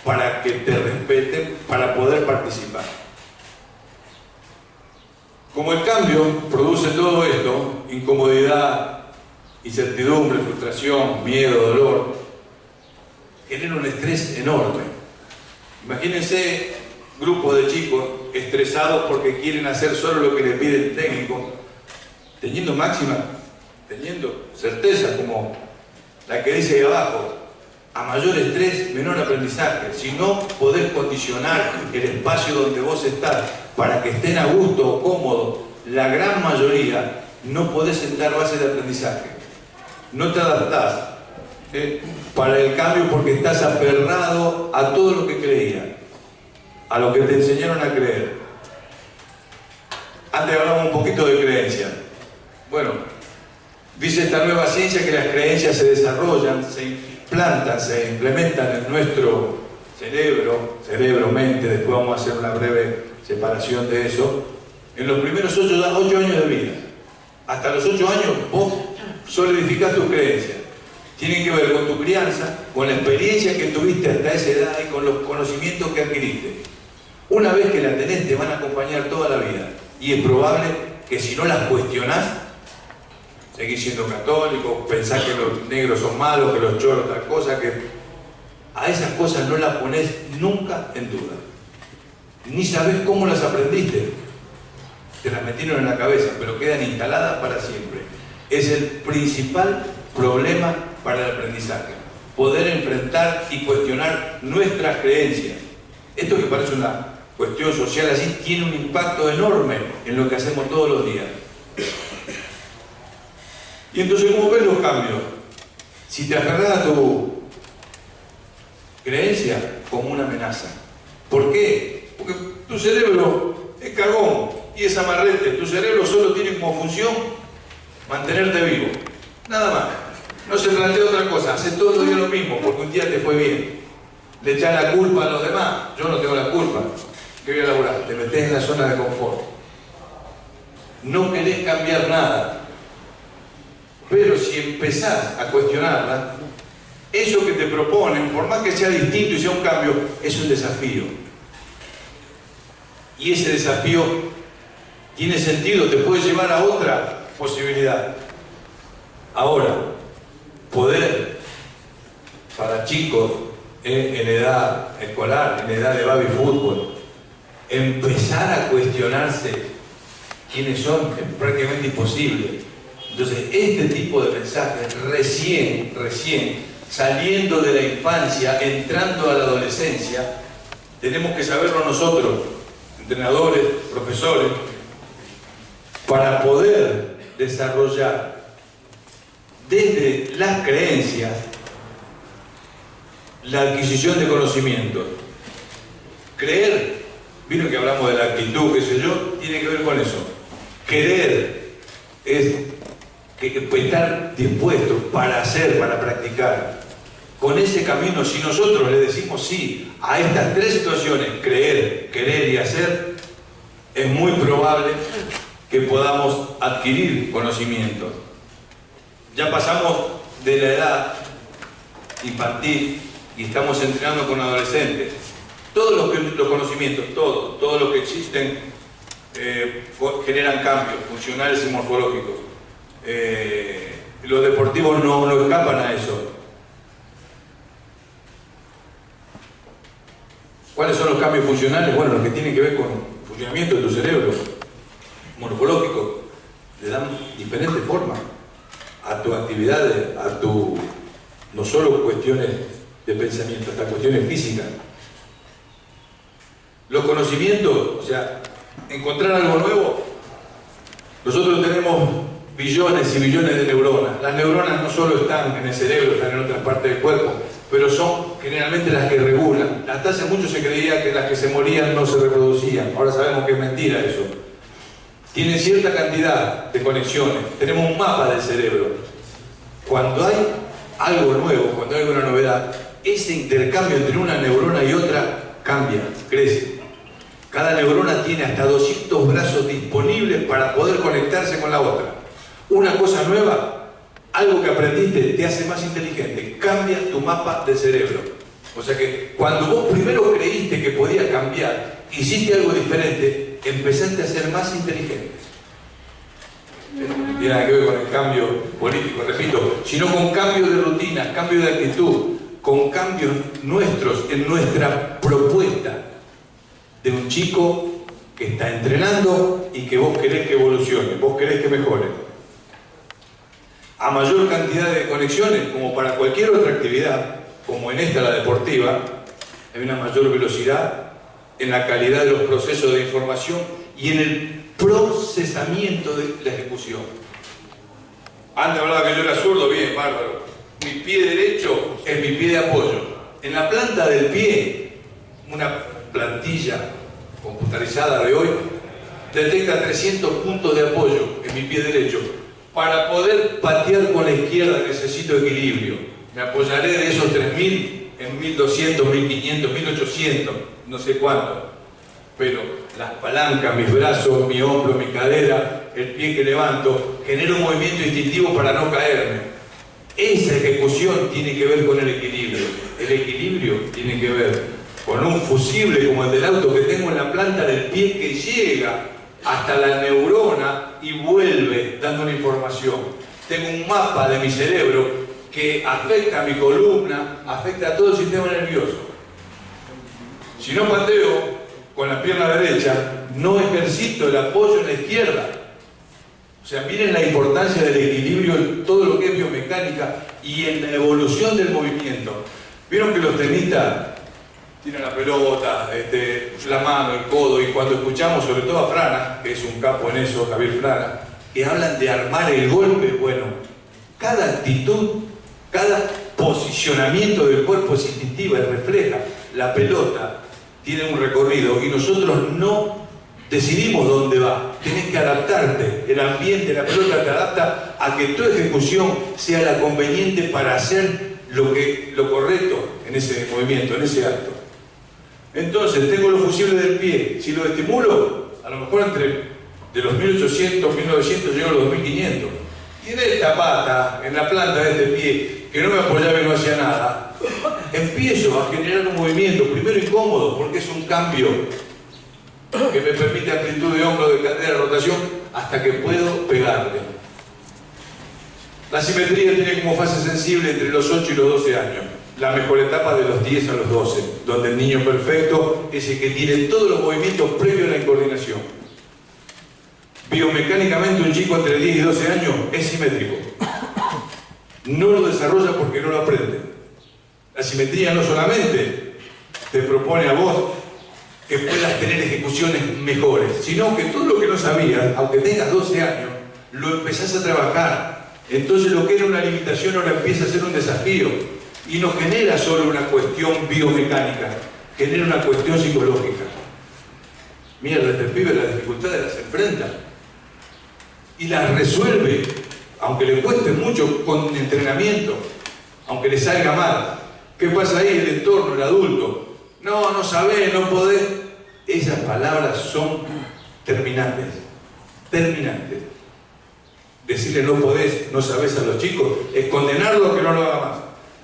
para que te respeten, para poder participar. Como el cambio produce todo esto, incomodidad, incertidumbre, frustración, miedo, dolor, genera un estrés enorme. Imagínense grupos de chicos estresados porque quieren hacer solo lo que les pide el técnico, teniendo certeza como la que dice ahí abajo: a mayor estrés, menor aprendizaje. Si no podés condicionar el espacio donde vos estás para que estén a gusto o cómodo, la gran mayoría no podés sentar bases de aprendizaje. No te adaptás para el cambio porque estás aferrado a todo lo que creías, a lo que te enseñaron a creer. Antes hablamos un poquito de creencias. Bueno, dice esta nueva ciencia que las creencias se desarrollan, se implantan, se implementan en nuestro cerebro-mente, después vamos a hacer una breve separación de eso, en los primeros 8 años de vida. Hasta los 8 años vos solidificás tus creencias. Tienen que ver con tu crianza, con la experiencia que tuviste hasta esa edad y con los conocimientos que adquiriste. Una vez que la tenés, te van a acompañar toda la vida. Y es probable que si no las cuestionás, seguís siendo católico, pensás que los negros son malos, que los choros tal cosa, que a esas cosas no las ponés nunca en duda. Ni sabés cómo las aprendiste. Te las metieron en la cabeza, pero quedan instaladas para siempre. Es el principal problema para el aprendizaje. Poder enfrentar y cuestionar nuestras creencias. Esto que parece una cuestión social así, tiene un impacto enorme en lo que hacemos todos los días. Y entonces, ¿cómo ves los cambios? Si te aferras a tu creencia como una amenaza. ¿Por qué? Porque tu cerebro es cagón y es amarrete. Tu cerebro solo tiene como función mantenerte vivo. Nada más. No se plantea otra cosa. Hace todos los días lo mismo porque un día te fue bien. Le echas la culpa a los demás. Yo no tengo la culpa. ¿Qué voy a laburar? Te metés en la zona de confort. No querés cambiar nada. Pero si empezás a cuestionarla, eso que te proponen, por más que sea distinto y sea un cambio, es un desafío. Y ese desafío tiene sentido, te puede llevar a otra posibilidad. Ahora, poder para chicos en edad escolar, en edad de baby fútbol, empezar a cuestionarse quiénes son, es prácticamente imposible. Entonces, este tipo de mensajes recién saliendo de la infancia, entrando a la adolescencia, tenemos que saberlo nosotros, entrenadores, profesores, para poder desarrollar desde las creencias la adquisición de conocimientos. Creer, vieron que hablamos de la actitud, qué sé yo, tiene que ver con eso. Querer es que estar dispuestos para hacer, para practicar. Con ese camino, si nosotros le decimos sí a estas tres situaciones, creer, querer y hacer, es muy probable que podamos adquirir conocimiento. Ya pasamos de la edad infantil y estamos entrenando con adolescentes. Todos los conocimientos, todos los que existen, generan cambios funcionales y morfológicos. Los deportivos no escapan a eso. ¿Cuáles son los cambios funcionales? Bueno, los que tienen que ver con el funcionamiento de tu cerebro, morfológico. Le dan diferentes formas a tus actividades, no solo cuestiones de pensamiento, hasta cuestiones físicas. Los conocimientos, o sea, encontrar algo nuevo. Nosotros tenemos billones y billones de neuronas. Las neuronas no solo están en el cerebro, están en otras partes del cuerpo, pero son generalmente las que regulan. Hasta hace mucho se creía que las que se morían no se reproducían. Ahora sabemos que es mentira eso. Tienen cierta cantidad de conexiones. Tenemos un mapa del cerebro. Cuando hay algo nuevo, cuando hay una novedad, ese intercambio entre una neurona y otra cambia, crece. Cada neurona tiene hasta 200 brazos disponibles para poder conectarse con la otra. Una cosa nueva, algo que aprendiste, te hace más inteligente, cambia tu mapa del cerebro. O sea que cuando vos primero creíste que podía cambiar, hiciste algo diferente, empezaste a ser más inteligente. No tiene nada que ver con el cambio político, repito, sino con cambio de rutina, cambio de actitud, con cambios nuestros en nuestra propuesta de un chico que está entrenando y que vos querés que evolucione, vos querés que mejore. A mayor cantidad de conexiones, como para cualquier otra actividad, como en esta, la deportiva, hay una mayor velocidad en la calidad de los procesos de información y en el procesamiento de la ejecución. Antes hablaba que yo era zurdo, bien, bárbaro. Mi pie derecho es mi pie de apoyo. En la planta del pie, una plantilla computarizada de hoy detecta 300 puntos de apoyo en mi pie derecho. Para poder patear con la izquierda necesito equilibrio. Me apoyaré de esos 3.000 en 1.200, 1.500, 1.800, no sé cuánto. Pero las palancas, mis brazos, mi hombro, mi cadera, el pie que levanto, genera un movimiento instintivo para no caerme. Esa ejecución tiene que ver con el equilibrio. El equilibrio tiene que ver con un fusible como el del auto que tengo en la planta del pie que llega hasta la neurona y vuelve dando una información. Tengo un mapa de mi cerebro que afecta a mi columna, afecta a todo el sistema nervioso. Si no pateo con la pierna derecha, no ejercito el apoyo en la izquierda. O sea, miren la importancia del equilibrio en todo lo que es biomecánica y en la evolución del movimiento. Vieron que los tenistas tienen la pelota, la mano, el codo, y cuando escuchamos sobre todo a Frana, que es un capo en eso, Javier Frana, que hablan de armar el golpe, bueno, cada actitud, cada posicionamiento del cuerpo es instintiva y refleja. La pelota tiene un recorrido y nosotros no decidimos dónde va. Tenés que adaptarte. El ambiente, la pelota te adapta a que tu ejecución sea la conveniente para hacer lo correcto en ese movimiento, en ese acto. Entonces, tengo los fusibles del pie. Si lo estimulo, a lo mejor de los 1800, 1900 llego a los 2500. Y en esta pata, en la planta de este pie, que no me apoyaba y no hacía nada, empiezo a generar un movimiento, primero incómodo, porque es un cambio que me permite amplitud de hombro, de cadera, de rotación, hasta que puedo pegarle. La simetría tiene como fase sensible entre los 8 y los 12 años. La mejor etapa de los 10 a los 12, donde el niño perfecto es el que tiene todos los movimientos previos a la coordinación. Biomecánicamente un chico entre 10 y 12 años es simétrico. No lo desarrolla porque no lo aprende. La simetría no solamente te propone a vos que puedas tener ejecuciones mejores, sino que todo lo que no sabías, aunque tengas 12 años, lo empezás a trabajar. Entonces lo que era una limitación ahora empieza a ser un desafío. Y no genera solo una cuestión biomecánica, genera una cuestión psicológica. Mira, este pibe las dificultades las enfrenta y las resuelve aunque le cueste mucho con entrenamiento, aunque le salga mal. ¿Qué pasa ahí? El entorno, el adulto. No, no sabés, no podés. Esas palabras son terminantes. Terminantes. Decirle no podés, no sabés a los chicos, es condenarlo a que no lo haga más.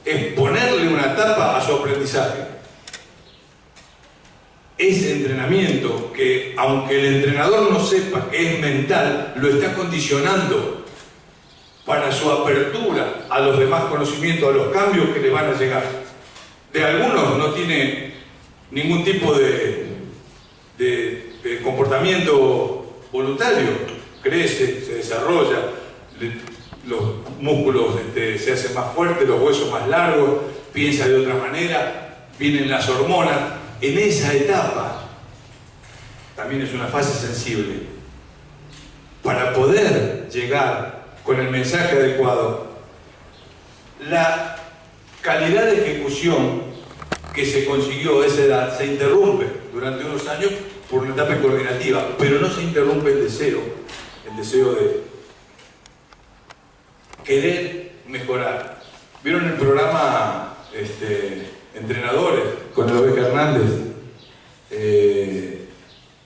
Es ponerle una tapa a su aprendizaje. Ese entrenamiento que, aunque el entrenador no sepa que es mental, lo está condicionando para su apertura a los demás conocimientos, a los cambios que le van a llegar. De algunos no tiene ningún tipo de comportamiento voluntario, crece, se desarrolla, los músculos se hacen más fuertes, los huesos más largos, piensa de otra manera, vienen las hormonas. En esa etapa también es una fase sensible. Para poder llegar con el mensaje adecuado, la calidad de ejecución que se consiguió a esa edad se interrumpe durante unos años por una etapa coordinativa, pero no se interrumpe el deseo de querer mejorar. ¿Vieron el programa Entrenadores con el Oveja Hernández?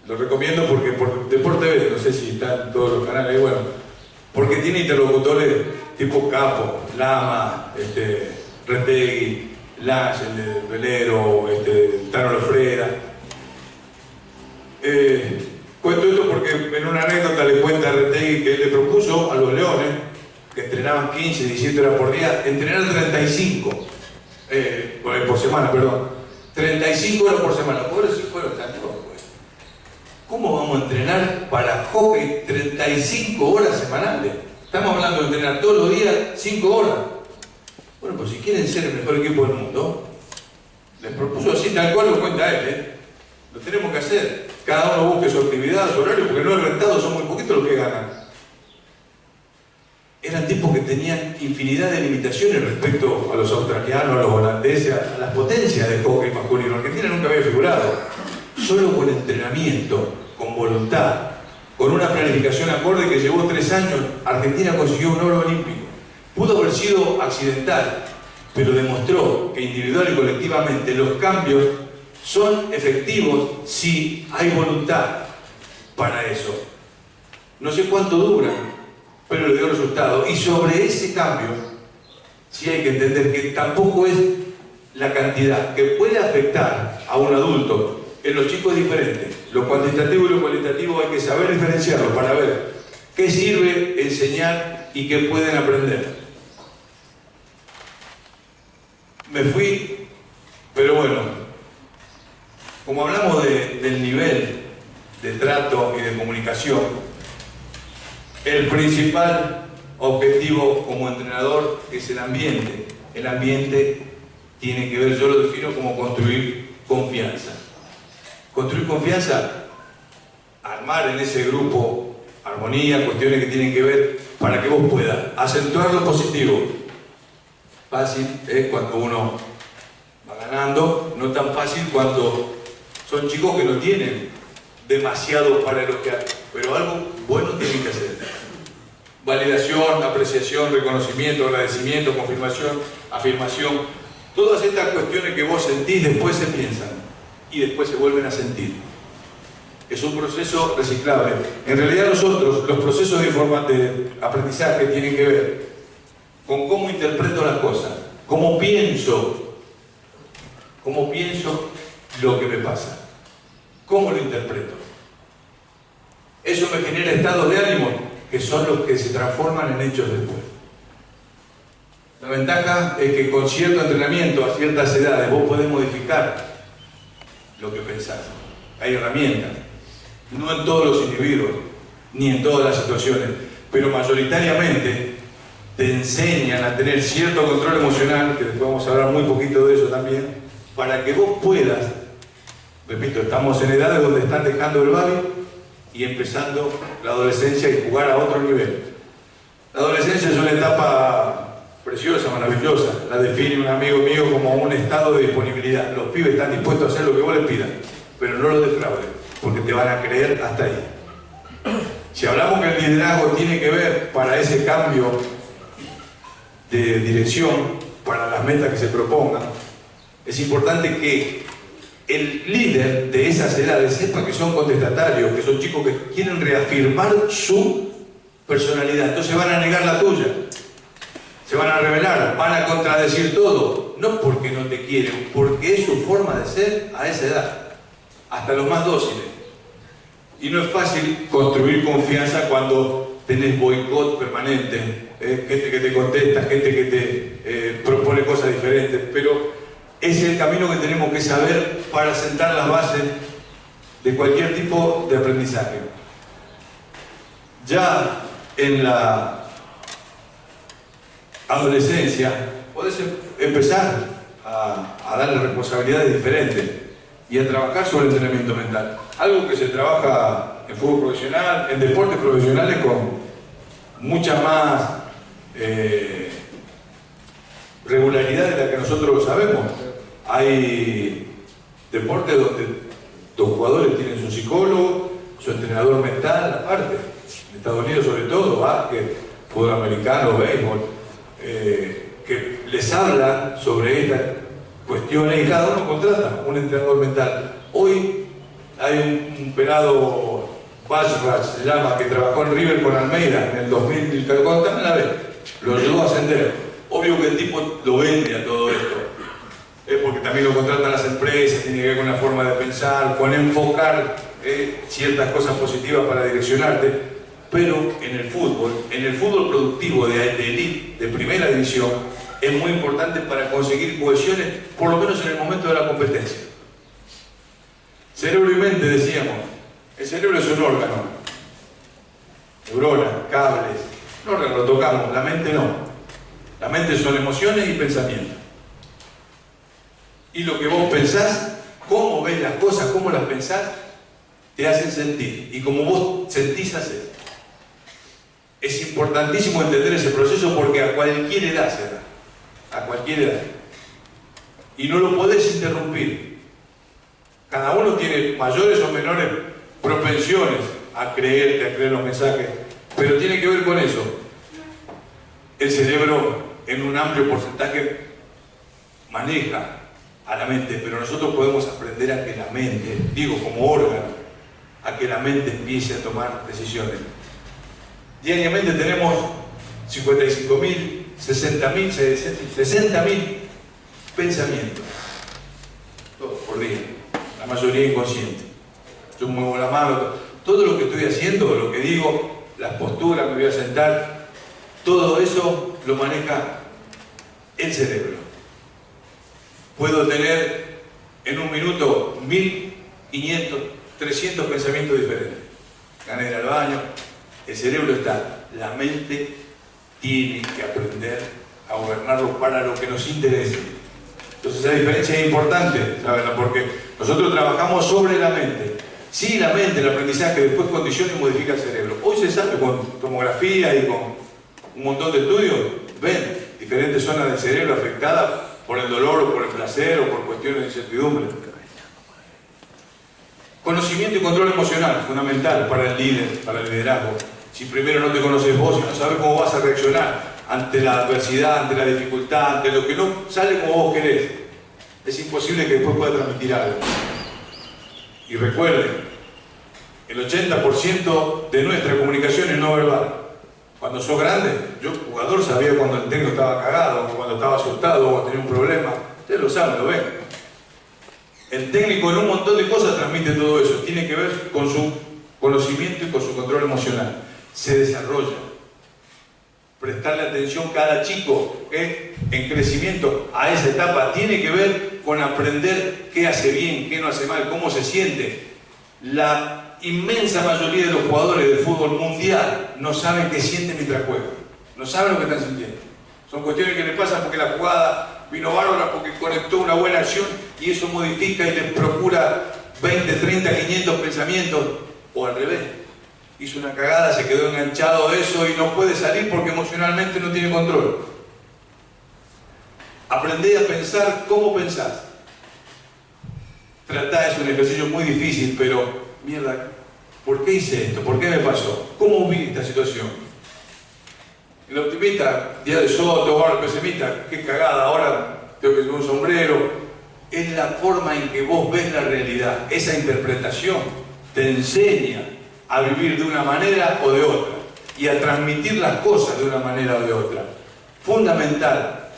Lo recomiendo porque por Deporte TV, no sé si están todos los canales, bueno, porque tiene interlocutores tipo Capo, Lama, Retegui, Lange, el de Velero, Tano Lofreda. Cuento esto porque en una anécdota le cuenta a Retegui que él le propuso a los leones, que entrenaban 15, 17 horas por día, entrenar 35 por semana, perdón. 35 horas por semana. Pobres si fueron tan locos. ¿Cómo vamos a entrenar para hockey 35 horas semanales? Estamos hablando de entrenar todos los días 5 horas. Bueno, pues si quieren ser el mejor equipo del mundo, les propuso así, tal cual lo cuenta él, lo tenemos que hacer. Cada uno busque su actividad, su horario, porque no es rentado, son muy poquitos los que ganan. Eran tipos que tenían infinidad de limitaciones respecto a los australianos, a los holandeses, a las potencias del hockey masculino. Argentina nunca había figurado. Solo con entrenamiento, con voluntad, con una planificación acorde que llevó 3 años, Argentina consiguió un oro olímpico. Pudo haber sido accidental, pero demostró que individual y colectivamente los cambios son efectivos si hay voluntad para eso. No sé cuánto duran, pero le dio resultado. Y sobre ese cambio, sí hay que entender que tampoco es la cantidad que puede afectar a un adulto. En los chicos es diferente. Lo cuantitativo y lo cualitativo hay que saber diferenciarlo para ver qué sirve enseñar y qué pueden aprender. Me fui, pero bueno, como hablamos del nivel de trato y de comunicación, el principal objetivo como entrenador es el ambiente. El ambiente tiene que ver, yo lo defino como construir confianza. Construir confianza, armar en ese grupo armonía, cuestiones que tienen que ver para que vos puedas acentuar lo positivo. Fácil es cuando uno va ganando, no tan fácil cuando son chicos que no tienen demasiado para elogiar, pero algo bueno tienen que hacer. Validación, apreciación, reconocimiento, agradecimiento, confirmación, afirmación. Todas estas cuestiones que vos sentís después se piensan y después se vuelven a sentir. Es un proceso reciclable. En realidad nosotros, los procesos de aprendizaje tienen que ver con cómo interpreto las cosas, cómo pienso lo que me pasa, cómo lo interpreto. Eso me genera estados de ánimo que son los que se transforman en hechos después. La ventaja es que con cierto entrenamiento a ciertas edades vos podés modificar lo que pensás. Hay herramientas, no en todos los individuos, ni en todas las situaciones, pero mayoritariamente te enseñan a tener cierto control emocional, que después vamos a hablar muy poquito de eso también, para que vos puedas, repito, estamos en edades donde están dejando el baile y empezando la adolescencia y jugar a otro nivel. La adolescencia es una etapa preciosa, maravillosa, la define un amigo mío como un estado de disponibilidad. Los pibes están dispuestos a hacer lo que vos les pidas, pero no lo defraudes, porque te van a creer hasta ahí. Si hablamos que el liderazgo tiene que ver para ese cambio de dirección, para las metas que se propongan, es importante que el líder de esas edades sepa que son contestatarios, que son chicos que quieren reafirmar su personalidad. Entonces van a negar la tuya, se van a rebelar, van a contradecir todo, no porque no te quieren, porque es su forma de ser a esa edad, hasta los más dóciles. Y no es fácil construir confianza cuando tenés boicot permanente, gente que te contesta, gente que te propone cosas diferentes, pero es el camino que tenemos que saber para sentar las bases de cualquier tipo de aprendizaje. Ya en la adolescencia podés empezar a darle responsabilidades diferentes y a trabajar sobre el entrenamiento mental. Algo que se trabaja en fútbol profesional, en deportes profesionales con mucha más regularidad de la que nosotros sabemos. Hay deportes donde los jugadores tienen su psicólogo, su entrenador mental aparte. En Estados Unidos sobre todo, básquet, fútbol americano, béisbol, que les habla sobre estas cuestiones y cada uno contrata un entrenador mental. Hoy hay un pelado, Bashrash se llama, que trabajó en River con Almeida en el 2000, también la vez, lo ayudó a ascender. Obvio que el tipo lo vende a todo esto, porque también lo contratan las empresas, tiene que ver con la forma de pensar, con enfocar ciertas cosas positivas para direccionarte. Pero en el fútbol productivo de elite, de primera división, es muy importante para conseguir cohesiones, por lo menos en el momento de la competencia. Cerebro y mente, decíamos. El cerebro es un órgano. Neuronas, cables. Un órgano lo tocamos, la mente no. La mente son emociones y pensamientos. Y lo que vos pensás, cómo ves las cosas, cómo las pensás, te hacen sentir. Y como vos sentís, hacer. Es importantísimo entender ese proceso porque a cualquier edad se da. A cualquier edad. Y no lo podés interrumpir. Cada uno tiene mayores o menores propensiones a creer los mensajes, pero tiene que ver con eso. El cerebro en un amplio porcentaje maneja a la mente, pero nosotros podemos aprender a que la mente, digo como órgano, a que la mente empiece a tomar decisiones. Diariamente tenemos 55.000, 60.000, 60.000 pensamientos, todos por día, la mayoría inconsciente. Yo muevo la mano, todo lo que estoy haciendo, lo que digo, las posturas, me voy a sentar, todo eso lo maneja el cerebro. Puedo tener en un minuto 1.500, 300 pensamientos diferentes. Gané de ir al baño, el cerebro está, la mente tiene que aprender a gobernarlo para lo que nos interese. Entonces esa diferencia es importante, ¿saben? Porque nosotros trabajamos sobre la mente. Sí, la mente, el aprendizaje, después condiciona y modifica el cerebro. Hoy se sabe con tomografía y con un montón de estudios, ven diferentes zonas del cerebro afectadas por el dolor o por el placer o por cuestiones de incertidumbre. Conocimiento y control emocional, fundamental para el líder, para el liderazgo. Si primero no te conoces vos y no sabes cómo vas a reaccionar ante la adversidad, ante la dificultad, ante lo que no sale como vos querés, es imposible que después pueda transmitir algo. Y recuerden, el 80% de nuestra comunicación es no verbal. Cuando sos grande, yo jugador sabía cuando el técnico estaba cagado, o cuando estaba asustado, o cuando tenía un problema. Ustedes lo saben, lo ven. El técnico en un montón de cosas transmite todo eso. Tiene que ver con su conocimiento y con su control emocional. Se desarrolla. Prestarle atención cada chico en crecimiento a esa etapa tiene que ver con aprender qué hace bien, qué no hace mal, cómo se siente. La inmensa mayoría de los jugadores del fútbol mundial no saben qué sienten mientras juegan. No saben lo que están sintiendo. Son cuestiones que les pasan porque la jugada vino bárbara, porque conectó una buena acción y eso modifica y les procura 20, 30, 500 pensamientos. O al revés. Hizo una cagada, se quedó enganchado de eso y no puede salir porque emocionalmente no tiene control. Aprendé a pensar cómo pensás. Tratá, es un ejercicio muy difícil, pero mierda, ¿Por qué hice esto? ¿Por qué me pasó? ¿Cómo vi esta situación? El optimista, día de Soto, ahora el pesimista, qué cagada, ahora tengo que llevar un sombrero. Es la forma en que vos ves la realidad. Esa interpretación te enseña a vivir de una manera o de otra y a transmitir las cosas de una manera o de otra. Fundamental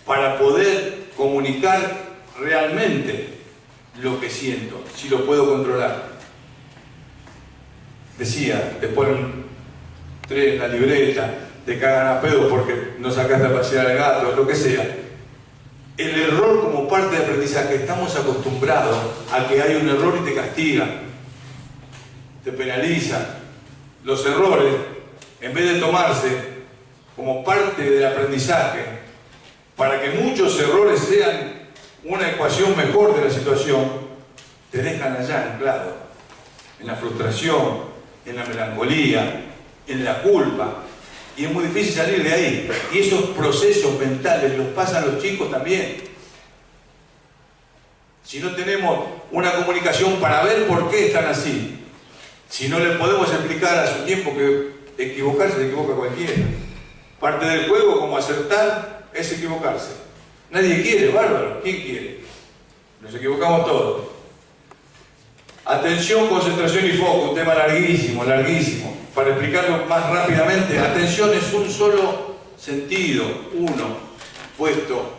para poder comunicar realmente lo que siento, si lo puedo controlar. Decía, te ponen 3 en la libreta, te cagan a pedo porque no sacaste a pasear al gato, lo que sea. El error como parte de aprendizaje, estamos acostumbrados a que hay un error y te castigan, te penalizan. Los errores, en vez de tomarse como parte del aprendizaje, para que muchos errores sean una ecuación mejor de la situación, te dejan allá anclado, en la frustración, en la melancolía, en la culpa. Y es muy difícil salir de ahí. Y esos procesos mentales los pasan los chicos también. Si no tenemos una comunicación para ver por qué están así, si no les podemos explicar a su tiempo que equivocarse se equivoca cualquiera. Parte del juego, como acertar, es equivocarse. Nadie quiere, bárbaro. ¿Quién quiere? Nos equivocamos todos. Atención, concentración y foco, un tema larguísimo, larguísimo. Para explicarlo más rápidamente, atención es un solo sentido, uno, puesto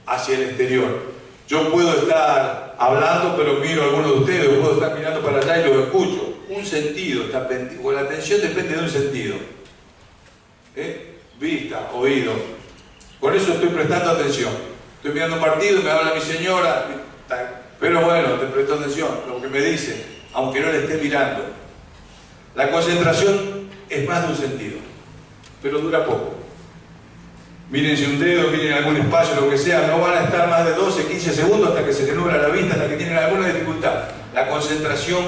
hacia el exterior. Yo puedo estar hablando, pero miro a alguno de ustedes, o puedo estar mirando para allá y lo escucho. Un sentido, o la atención depende de un sentido. Vista, oído. Con eso estoy prestando atención. Estoy mirando un partido, me habla mi señora, pero bueno, te presto atención, lo que me dice, aunque no le esté mirando. La concentración es más de un sentido, pero dura poco. Mírense un dedo, miren algún espacio, lo que sea, no van a estar más de 12, 15 segundos hasta que se les nubla la vista, hasta que tienen alguna dificultad. La concentración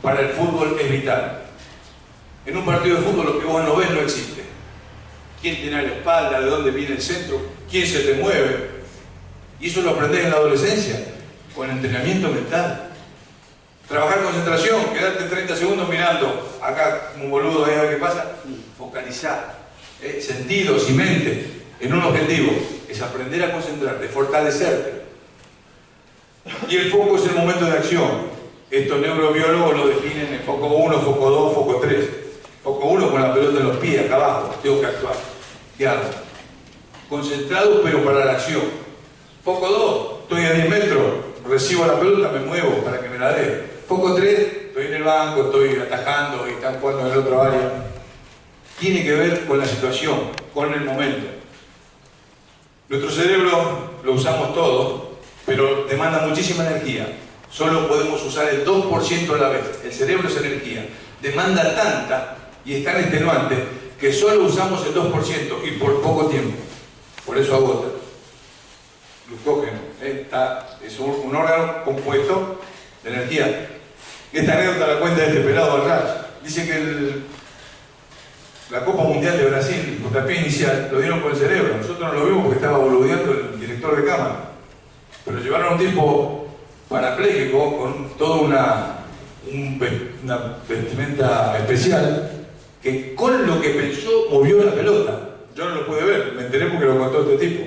para el fútbol es vital. En un partido de fútbol lo que vos no ves no existe. ¿Quién tiene a la espalda? ¿De dónde viene el centro? ¿Quién se te mueve? Y eso lo aprendés en la adolescencia, con entrenamiento mental. Trabajar concentración, quedarte 30 segundos mirando acá como un boludo, a ver qué pasa. Focalizar sentidos y mente en un objetivo. Es aprender a concentrarte, fortalecerte. Y el foco es el momento de acción. Estos neurobiólogos lo definen en foco 1, foco 2, foco 3. Foco 1 con la pelota en los pies, acá abajo, tengo que actuar. ¿Qué hago? Concentrado pero para la acción. Foco 2, estoy a 10 metros, recibo la pelota, me muevo para que me la dé. Foco 3, estoy en el banco, estoy atajando y están jugando en el otro área. Tiene que ver con la situación, con el momento. Nuestro cerebro lo usamos todo, pero demanda muchísima energía. Solo podemos usar el 2% a la vez. El cerebro es energía. Demanda tanta y es tan extenuante que solo usamos el 2% y por poco tiempo. Por eso agota. Glucógeno. Es un órgano compuesto de energía. Esta anécdota la cuenta de este pelado Arras. Dice que la Copa Mundial de Brasil, el puntapié inicial, lo dieron con el cerebro. Nosotros no lo vimos porque estaba boludeando el director de cámara. Pero llevaron a un tipo parapléjico con toda una vestimenta especial que con lo que pensó movió la pelota. Yo no lo pude ver, me enteré porque lo contó este tipo.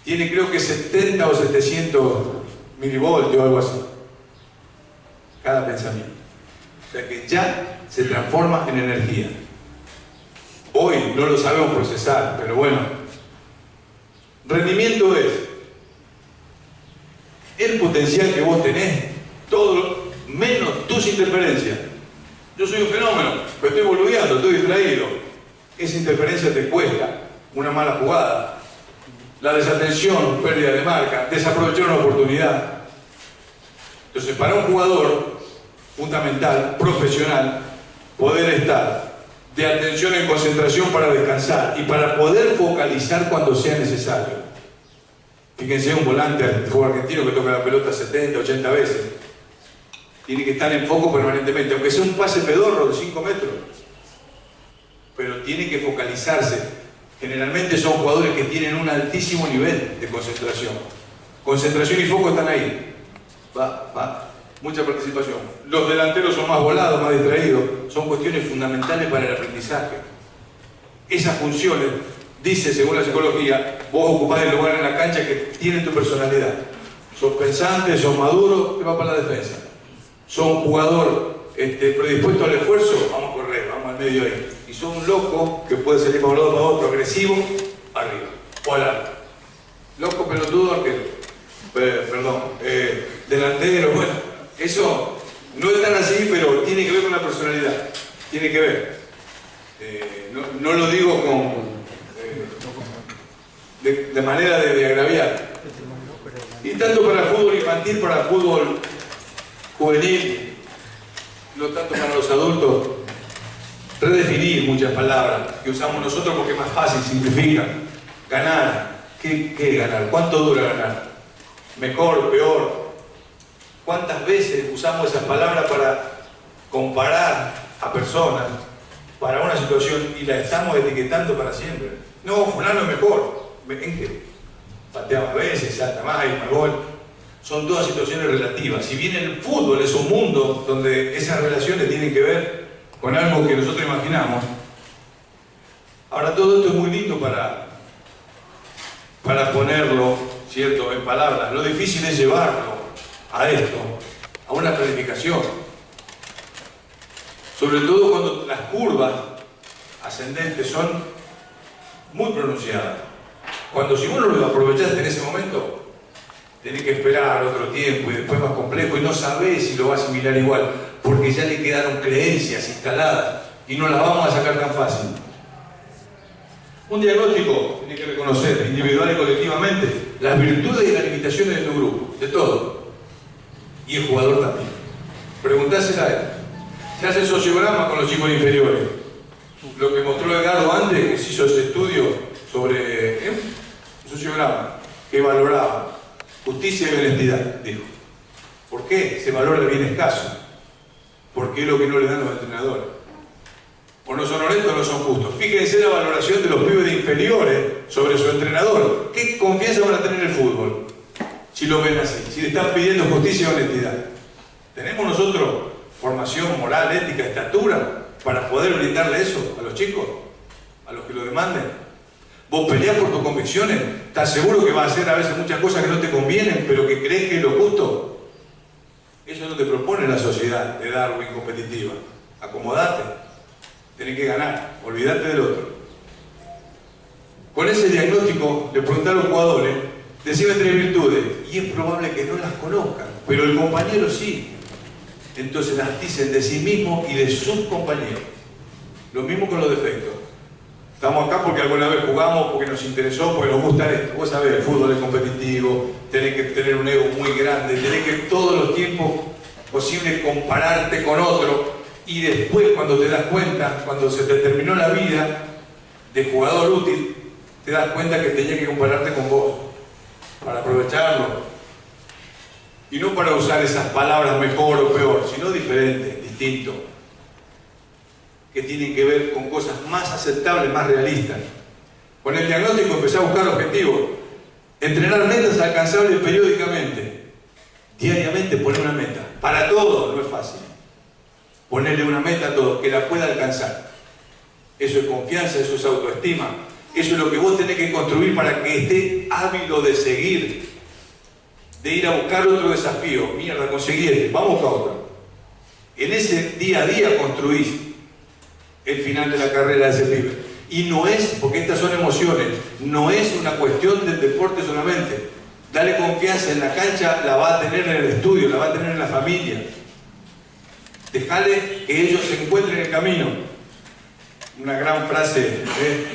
Tiene creo que 70 o 700 milivoltios o algo así. Cada pensamiento. O sea que ya se transforma en energía. Hoy no lo sabemos procesar, pero bueno. Rendimiento es el potencial que vos tenés, todo menos tus interferencias. Yo soy un fenómeno, pero estoy boludeando, estoy distraído. Esa interferencia te cuesta una mala jugada. La desatención, pérdida de marca, desaprovechar una oportunidad. Entonces, para un jugador fundamental, profesional, poder estar de atención en concentración para descansar y para poder focalizar cuando sea necesario. Fíjense, un volante del fútbol argentino que toca la pelota 70, 80 veces. Tiene que estar en foco permanentemente, aunque sea un pase pedorro de 5 metros. Pero tiene que focalizarse. Generalmente son jugadores que tienen un altísimo nivel de concentración. Concentración y foco están ahí. Va. mucha participación. Los delanteros son más volados, más distraídos, son cuestiones fundamentales para el aprendizaje. Esas funciones, dice según la psicología, vos ocupás el lugar en la cancha que tiene tu personalidad. Sos pensante, sos maduro, te va para la defensa. Sos un jugador predispuesto al esfuerzo, vamos a correr, vamos al medio ahí. Y sos un loco que puede salir para un lado para otro, agresivo, arriba, o al arco. Loco, pelotudo, arquero. Perdón, delantero, bueno, eso no es tan así, pero tiene que ver con la personalidad, tiene que ver. No lo digo de manera de agraviar. Y tanto para el fútbol infantil, para el fútbol juvenil, no tanto para los adultos, redefinir muchas palabras que usamos nosotros porque es más fácil, simplifica. Ganar, ¿qué es ganar? ¿Cuánto dura ganar? Mejor, peor. ¿Cuántas veces usamos esas palabras para comparar a personas para una situación y la estamos etiquetando para siempre? No, fulano es mejor. ¿En qué? Patea más veces, salta más, hay más gol. Son todas situaciones relativas. Si bien el fútbol es un mundo donde esas relaciones tienen que ver con algo que nosotros imaginamos, ahora todo esto es muy lindo para ponerlo, ¿cierto?, en palabras. Lo difícil es llevarlo a esto, a una planificación. Sobre todo cuando las curvas ascendentes son muy pronunciadas. Cuando si vos no lo aprovechaste en ese momento, tenés que esperar otro tiempo y después más complejo y no sabés si lo va a asimilar igual, porque ya le quedaron creencias instaladas y no las vamos a sacar tan fácil. Un diagnóstico tiene que reconocer individual y colectivamente las virtudes y las limitaciones de tu grupo, de todo. Y el jugador también. Preguntásela a él. Se hace sociograma con los chicos inferiores. Lo que mostró Edgardo antes, que se hizo ese estudio sobre el sociograma, que valoraba justicia y honestidad, dijo. ¿Por qué se valora el bien escaso? Porque es lo que no le dan los entrenadores. O no son honestos o no son justos. Fíjense la valoración de los pibes de inferiores sobre su entrenador. ¿Qué confianza van a tener en el fútbol? Si lo ven así, si le están pidiendo justicia y honestidad. ¿Tenemos nosotros formación moral, ética, estatura para poder brindarle eso a los chicos? ¿A los que lo demanden? ¿Vos peleás por tus convicciones? ¿Estás seguro que vas a hacer a veces muchas cosas que no te convienen, pero que crees que es lo justo? Eso no te propone la sociedad de Darwin competitiva. Acomodate. Tenés que ganar, olvídate del otro. Con ese diagnóstico le pregunté a los jugadores, decime 3 virtudes, y es probable que no las conozcan, pero el compañero sí. Entonces las dicen de sí mismo y de sus compañeros. Lo mismo con los defectos. Estamos acá porque alguna vez jugamos, porque nos interesó, porque nos gusta esto. Vos sabés, el fútbol es competitivo, tenés que tener un ego muy grande, tenés que todos los tiempos posibles compararte con otro. Y después, cuando te das cuenta, cuando se te terminó la vida de jugador útil, te das cuenta que tenías que compararte con vos para aprovecharlo. Y no para usar esas palabras mejor o peor, sino diferente, distinto, que tienen que ver con cosas más aceptables, más realistas. Con el diagnóstico empecé a buscar objetivos. Entrenar metas alcanzables periódicamente. Diariamente poner una meta. Para todo no es fácil. Ponerle una meta a todo, que la pueda alcanzar. Eso es confianza, eso es autoestima. Eso es lo que vos tenés que construir para que esté ávido de seguir, de ir a buscar otro desafío. Mierda, conseguí este, vamos a buscar otro. En ese día a día construís el final de la carrera de ese pibe. Y no es, porque estas son emociones, no es una cuestión del deporte solamente. Dale confianza en la cancha, la va a tener en el estudio, la va a tener en la familia. Dejale que ellos se encuentren el camino. Una gran frase,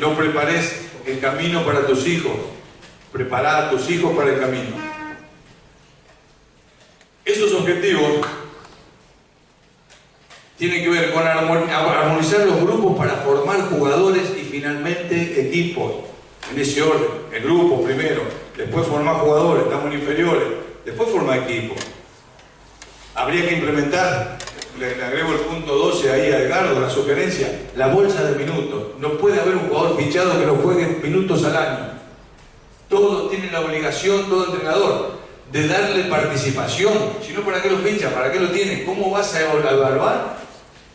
no prepares el camino para tus hijos, prepara a tus hijos para el camino. Esos objetivos tienen que ver con armonizar los grupos para formar jugadores y finalmente equipos. En ese orden, el grupo primero, después formar jugadores, estamos en inferiores, después formar equipos. Habría que implementar, le agrego el punto 12 ahí a Edgardo, la sugerencia, la bolsa de minutos. No puede haber un jugador fichado que no juegue minutos al año. Todos tienen la obligación, todo entrenador, de darle participación. Si no, ¿para qué lo fichas? ¿Para qué lo tienes? ¿Cómo vas a evaluar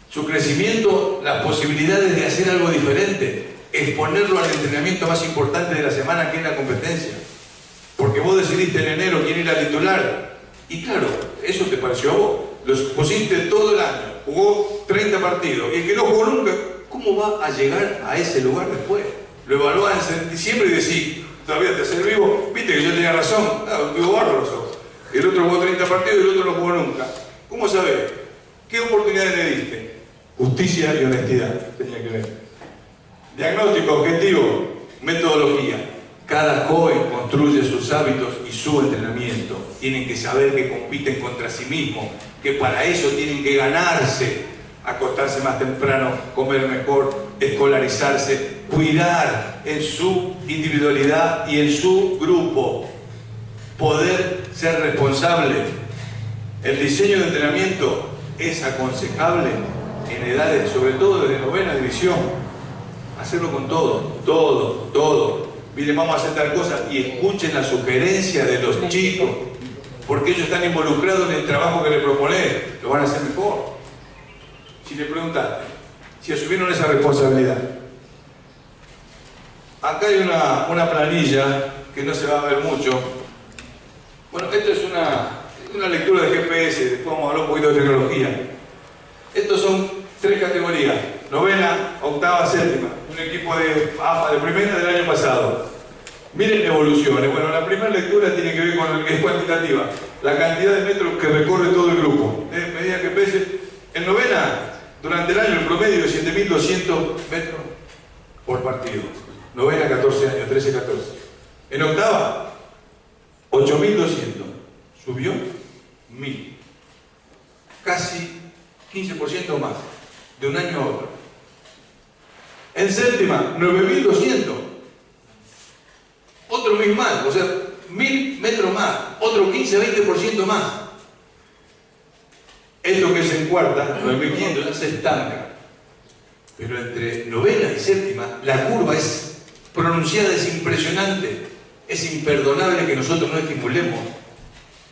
su crecimiento, las posibilidades de hacer algo diferente? Exponerlo al entrenamiento más importante de la semana, que es la competencia. Porque vos decidiste en enero quién era titular. Y claro, eso te pareció a vos. Los pusiste todo el año, jugó 30 partidos. Y el que no jugó nunca, ¿cómo va a llegar a ese lugar después? Lo evaluás en diciembre y decís, todavía te haces vivo, viste que yo tenía razón, digo bárbaro sos. El otro jugó 30 partidos y el otro no jugó nunca. ¿Cómo sabés? ¿Qué oportunidades le diste? Justicia y honestidad tenía que ver. Diagnóstico, objetivo, metodología. Cada joven construye sus hábitos y su entrenamiento. Tienen que saber que compiten contra sí mismos, que para eso tienen que ganarse, acostarse más temprano, comer mejor, escolarizarse, cuidar en su individualidad y en su grupo, poder ser responsable. El diseño de entrenamiento es aconsejable en edades, sobre todo desde novena división, hacerlo con todo. Miren, vamos a hacer tal cosa y escuchen la sugerencia de los chicos, porque ellos están involucrados en el trabajo que le proponés, lo van a hacer mejor. Si le preguntaste, si asumieron esa responsabilidad. Acá hay una planilla que no se va a ver mucho. Bueno, esto es una lectura de GPS, después vamos a hablar un poquito de tecnología. Estos son 3 categorías, novena, octava, séptima. Un equipo de AFA de primera del año pasado. Miren evoluciones. Bueno, la primera lectura tiene que ver con el que es cuantitativa. La cantidad de metros que recorre todo el grupo. Medida que pese. En novena, durante el año, el promedio de 7.200 metros por partido. Novena, 14 años, 13, 14. En octava, 8.200. Subió 1.000. Casi 15% más, de un año a otro. En séptima, 9.200. Otro 1.000 más, o sea, 1.000 metros más, otro 15-20% más. Esto que es en cuarta, 9.500, ya se estanca. Pero entre novena y séptima, la curva es pronunciada, es impresionante. Es imperdonable que nosotros no estimulemos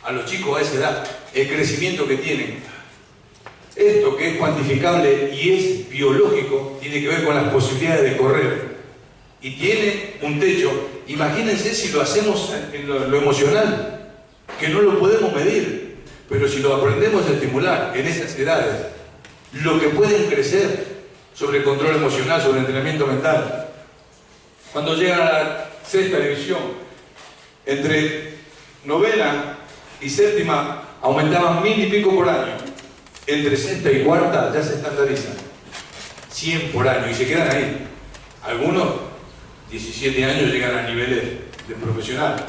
a los chicos a esa edad el crecimiento que tienen. Esto que es cuantificable y es biológico tiene que ver con las posibilidades de correr y tiene un techo. Imagínense si lo hacemos en lo emocional, que no lo podemos medir, pero si lo aprendemos a estimular en esas edades, lo que pueden crecer sobre control emocional, sobre entrenamiento mental. Cuando llegan a la sexta división, entre novena y séptima aumentaban 1.000 y pico por año. Entre sexta y cuarta ya se estandarizan 100 por año y se quedan ahí. Algunos 17 años llegan a niveles de profesional.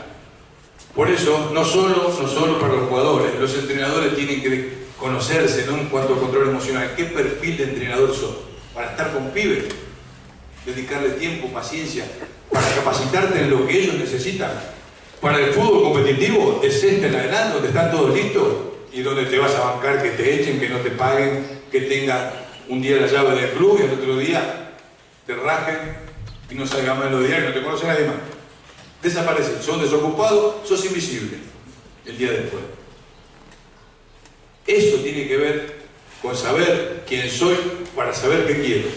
Por eso, no solo para los jugadores, los entrenadores tienen que conocerse, ¿no? En cuanto a control emocional. ¿Qué perfil de entrenador sos? Para estar con pibes, dedicarle tiempo, paciencia, para capacitarte en lo que ellos necesitan. Para el fútbol competitivo, de sexta en adelante, donde están todos listos, y donde te vas a bancar que te echen, que no te paguen, que tengan un día la llave del club y el otro día te rajen y no salgan más en los diarios, no te conoce nadie más. Desaparecen, son desocupados, sos invisible el día después. Eso tiene que ver con saber quién soy para saber qué quiero.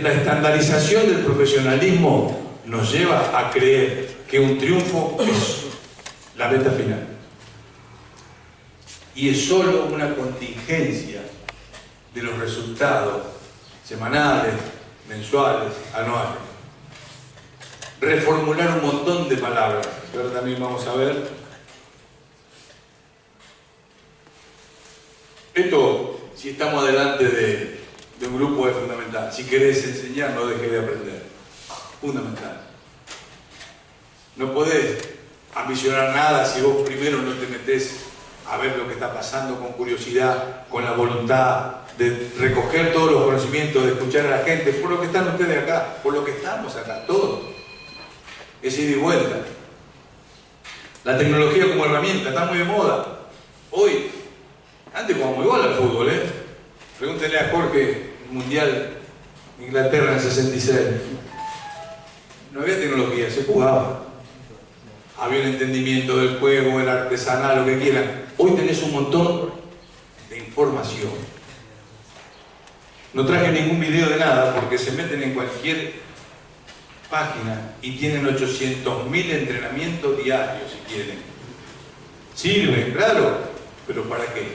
La estandarización del profesionalismo nos lleva a creer que un triunfo es la meta final. Y es solo una contingencia de los resultados semanales, mensuales, anuales. Reformular un montón de palabras, que ahora también vamos a ver. Esto, si estamos delante de un grupo, es fundamental. Si querés enseñar, no dejes de aprender. Fundamental. No podés ambicionar nada si vos primero no te metés a ver lo que está pasando con curiosidad, con la voluntad de recoger todos los conocimientos, de escuchar a la gente, por lo que están ustedes acá, por lo que estamos acá, todos. Es ida y vuelta. La tecnología como herramienta está muy de moda. Hoy, antes jugábamos igual al fútbol, ¿eh? Pregúntenle a Jorge, Mundial Inglaterra en el 66. No había tecnología, se jugaba. había un entendimiento del juego, el artesanal, lo que quieran. Hoy tenés un montón de información. No traje ningún video de nada porque se meten en cualquier página y tienen 800.000 entrenamientos diarios si quieren. Sirve, claro, pero ¿para qué?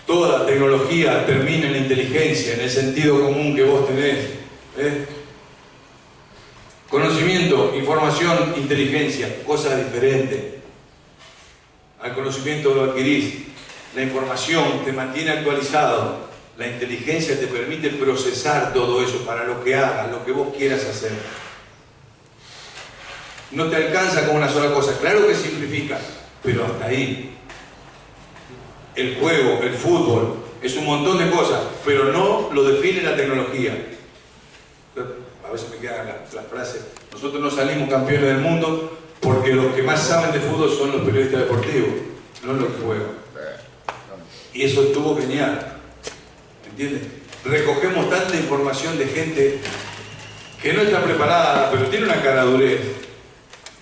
Toda tecnología termina en la inteligencia, en el sentido común que vos tenés. Conocimiento, información, inteligencia, cosas diferentes. Al conocimiento lo adquirís. La información te mantiene actualizado. La inteligencia te permite procesar todo eso para lo que hagas, lo que vos quieras hacer. No te alcanza con una sola cosa. Claro que simplifica, pero hasta ahí. El juego, el fútbol, es un montón de cosas, pero no lo define la tecnología. A veces me queda la frase, nosotros no salimos campeones del mundo porque los que más saben de fútbol son los periodistas deportivos, no los que juegan. Y eso estuvo genial, ¿entiendes? Recogemos tanta información de gente que no está preparada, pero tiene una caradurez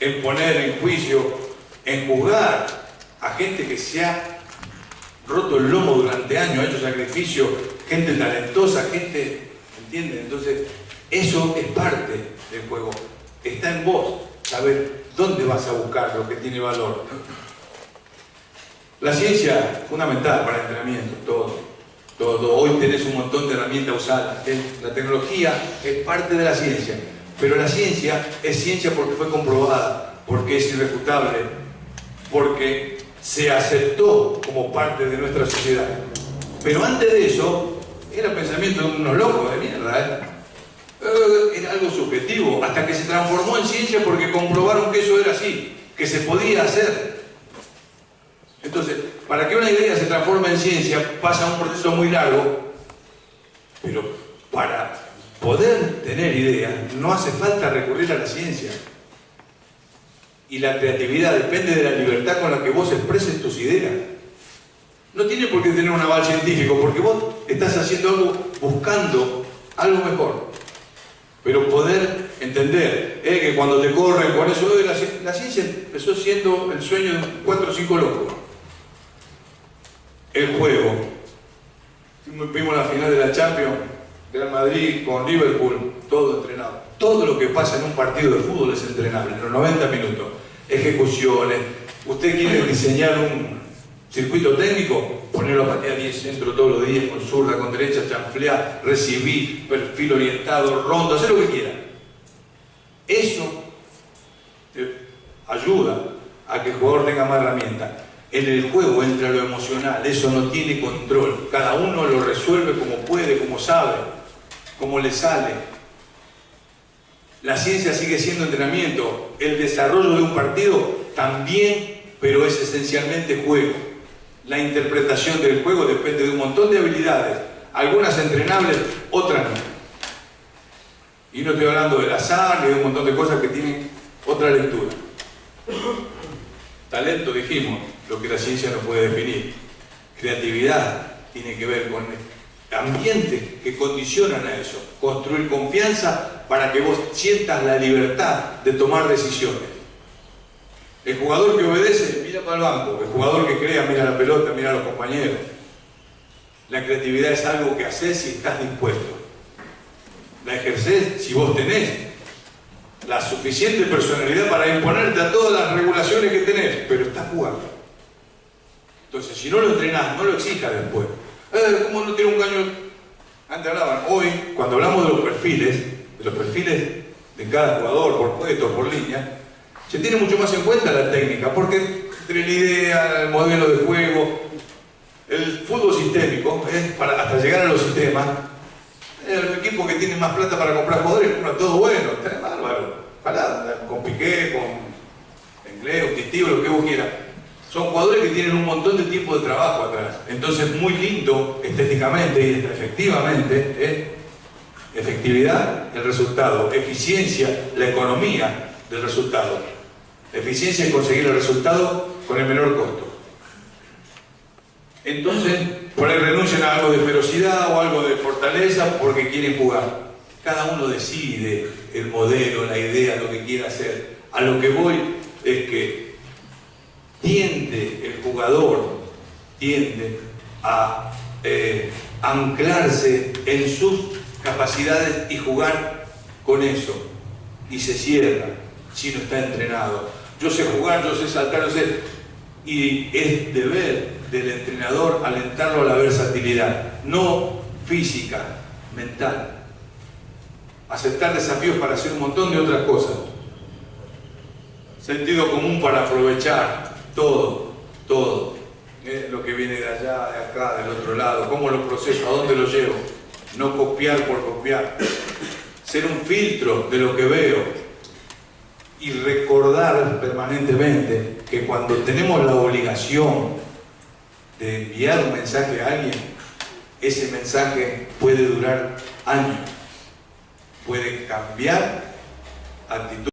en poner en juicio, en juzgar a gente que se ha roto el lomo durante años, ha hecho sacrificio, gente talentosa, gente, ¿entiendes? Entonces, eso es parte del juego. Está en vos saber dónde vas a buscar lo que tiene valor. La ciencia es fundamental para el entrenamiento, todo. Hoy tenés un montón de herramientas usadas. La tecnología es parte de la ciencia, pero la ciencia es ciencia porque fue comprobada, porque es irrefutable, porque se aceptó como parte de nuestra sociedad. Pero antes de eso, era pensamiento de unos locos de mierda, era algo subjetivo, hasta que se transformó en ciencia porque comprobaron que eso era así, que se podía hacer. Entonces, para que una idea se transforme en ciencia, pasa un proceso muy largo, pero para poder tener ideas, no hace falta recurrir a la ciencia. Y la creatividad depende de la libertad con la que vos expreses tus ideas. No tiene por qué tener un aval científico, porque vos estás haciendo algo, buscando algo mejor. Pero poder entender que cuando te corren con eso, la ciencia empezó siendo el sueño de 4 o 5 locos. El juego. Vimos la final de la Champions, Real Madrid con Liverpool, todo entrenado. Todo lo que pasa en un partido de fútbol es entrenable, en los 90 minutos. Ejecuciones. Usted quiere diseñar un circuito técnico, ponerlo a patear 10 centros todos los días, con zurda, con derecha, chanflear, recibir, perfil orientado, rondo, hacer lo que quiera. Eso te ayuda a que el jugador tenga más herramientas. En el juego entra lo emocional, eso no tiene control. Cada uno lo resuelve como puede, como sabe, como le sale. La ciencia sigue siendo entrenamiento. El desarrollo de un partido también, pero es esencialmente juego. La interpretación del juego depende de un montón de habilidades, algunas entrenables, otras no. Y no estoy hablando del azar ni de un montón de cosas que tienen otra lectura. Talento, dijimos, lo que la ciencia no puede definir. Creatividad tiene que ver con ambientes que condicionan a eso. Construir confianza para que vos sientas la libertad de tomar decisiones. El jugador que obedece, mira para el banco. El jugador que crea, mira la pelota, mira a los compañeros. La creatividad es algo que haces si estás dispuesto. La ejercés si vos tenés la suficiente personalidad para imponerte a todas las regulaciones que tenés, pero estás jugando. Entonces, si no lo entrenás, no lo exijas después. ¿Cómo no tiene un caño? Antes hablaban, hoy, cuando hablamos de los perfiles de cada jugador, por puesto, por línea, se tiene mucho más en cuenta la técnica, porque entre la idea, el modelo de juego, el fútbol sistémico, hasta llegar a los sistemas, el equipo que tiene más plata para comprar jugadores, todo bueno, está bárbaro, con Piqué, con Inglés, Titio, lo que vos quieras. Son jugadores que tienen un montón de tiempo de trabajo atrás. Entonces, muy lindo estéticamente y efectivamente, efectividad, el resultado, eficiencia, la economía del resultado. Eficiencia en conseguir el resultado con el menor costo. Entonces, por ahí renuncian a algo de ferocidad o algo de fortaleza porque quieren jugar. Cada uno decide el modelo, la idea, lo que quiera hacer. A lo que voy es que el jugador tiende a anclarse en sus capacidades y jugar con eso, y se cierra si no está entrenado. Yo sé jugar, yo sé saltar, yo sé, y es deber del entrenador alentarlo a la versatilidad, no física, mental. Aceptar desafíos para hacer un montón de otras cosas. Sentido común para aprovechar todo, lo que viene de allá, de acá, del otro lado, cómo lo proceso, a dónde lo llevo. No copiar por copiar. Ser un filtro de lo que veo y recordar permanentemente que cuando tenemos la obligación de enviar un mensaje a alguien, ese mensaje puede durar años, puede cambiar actitud.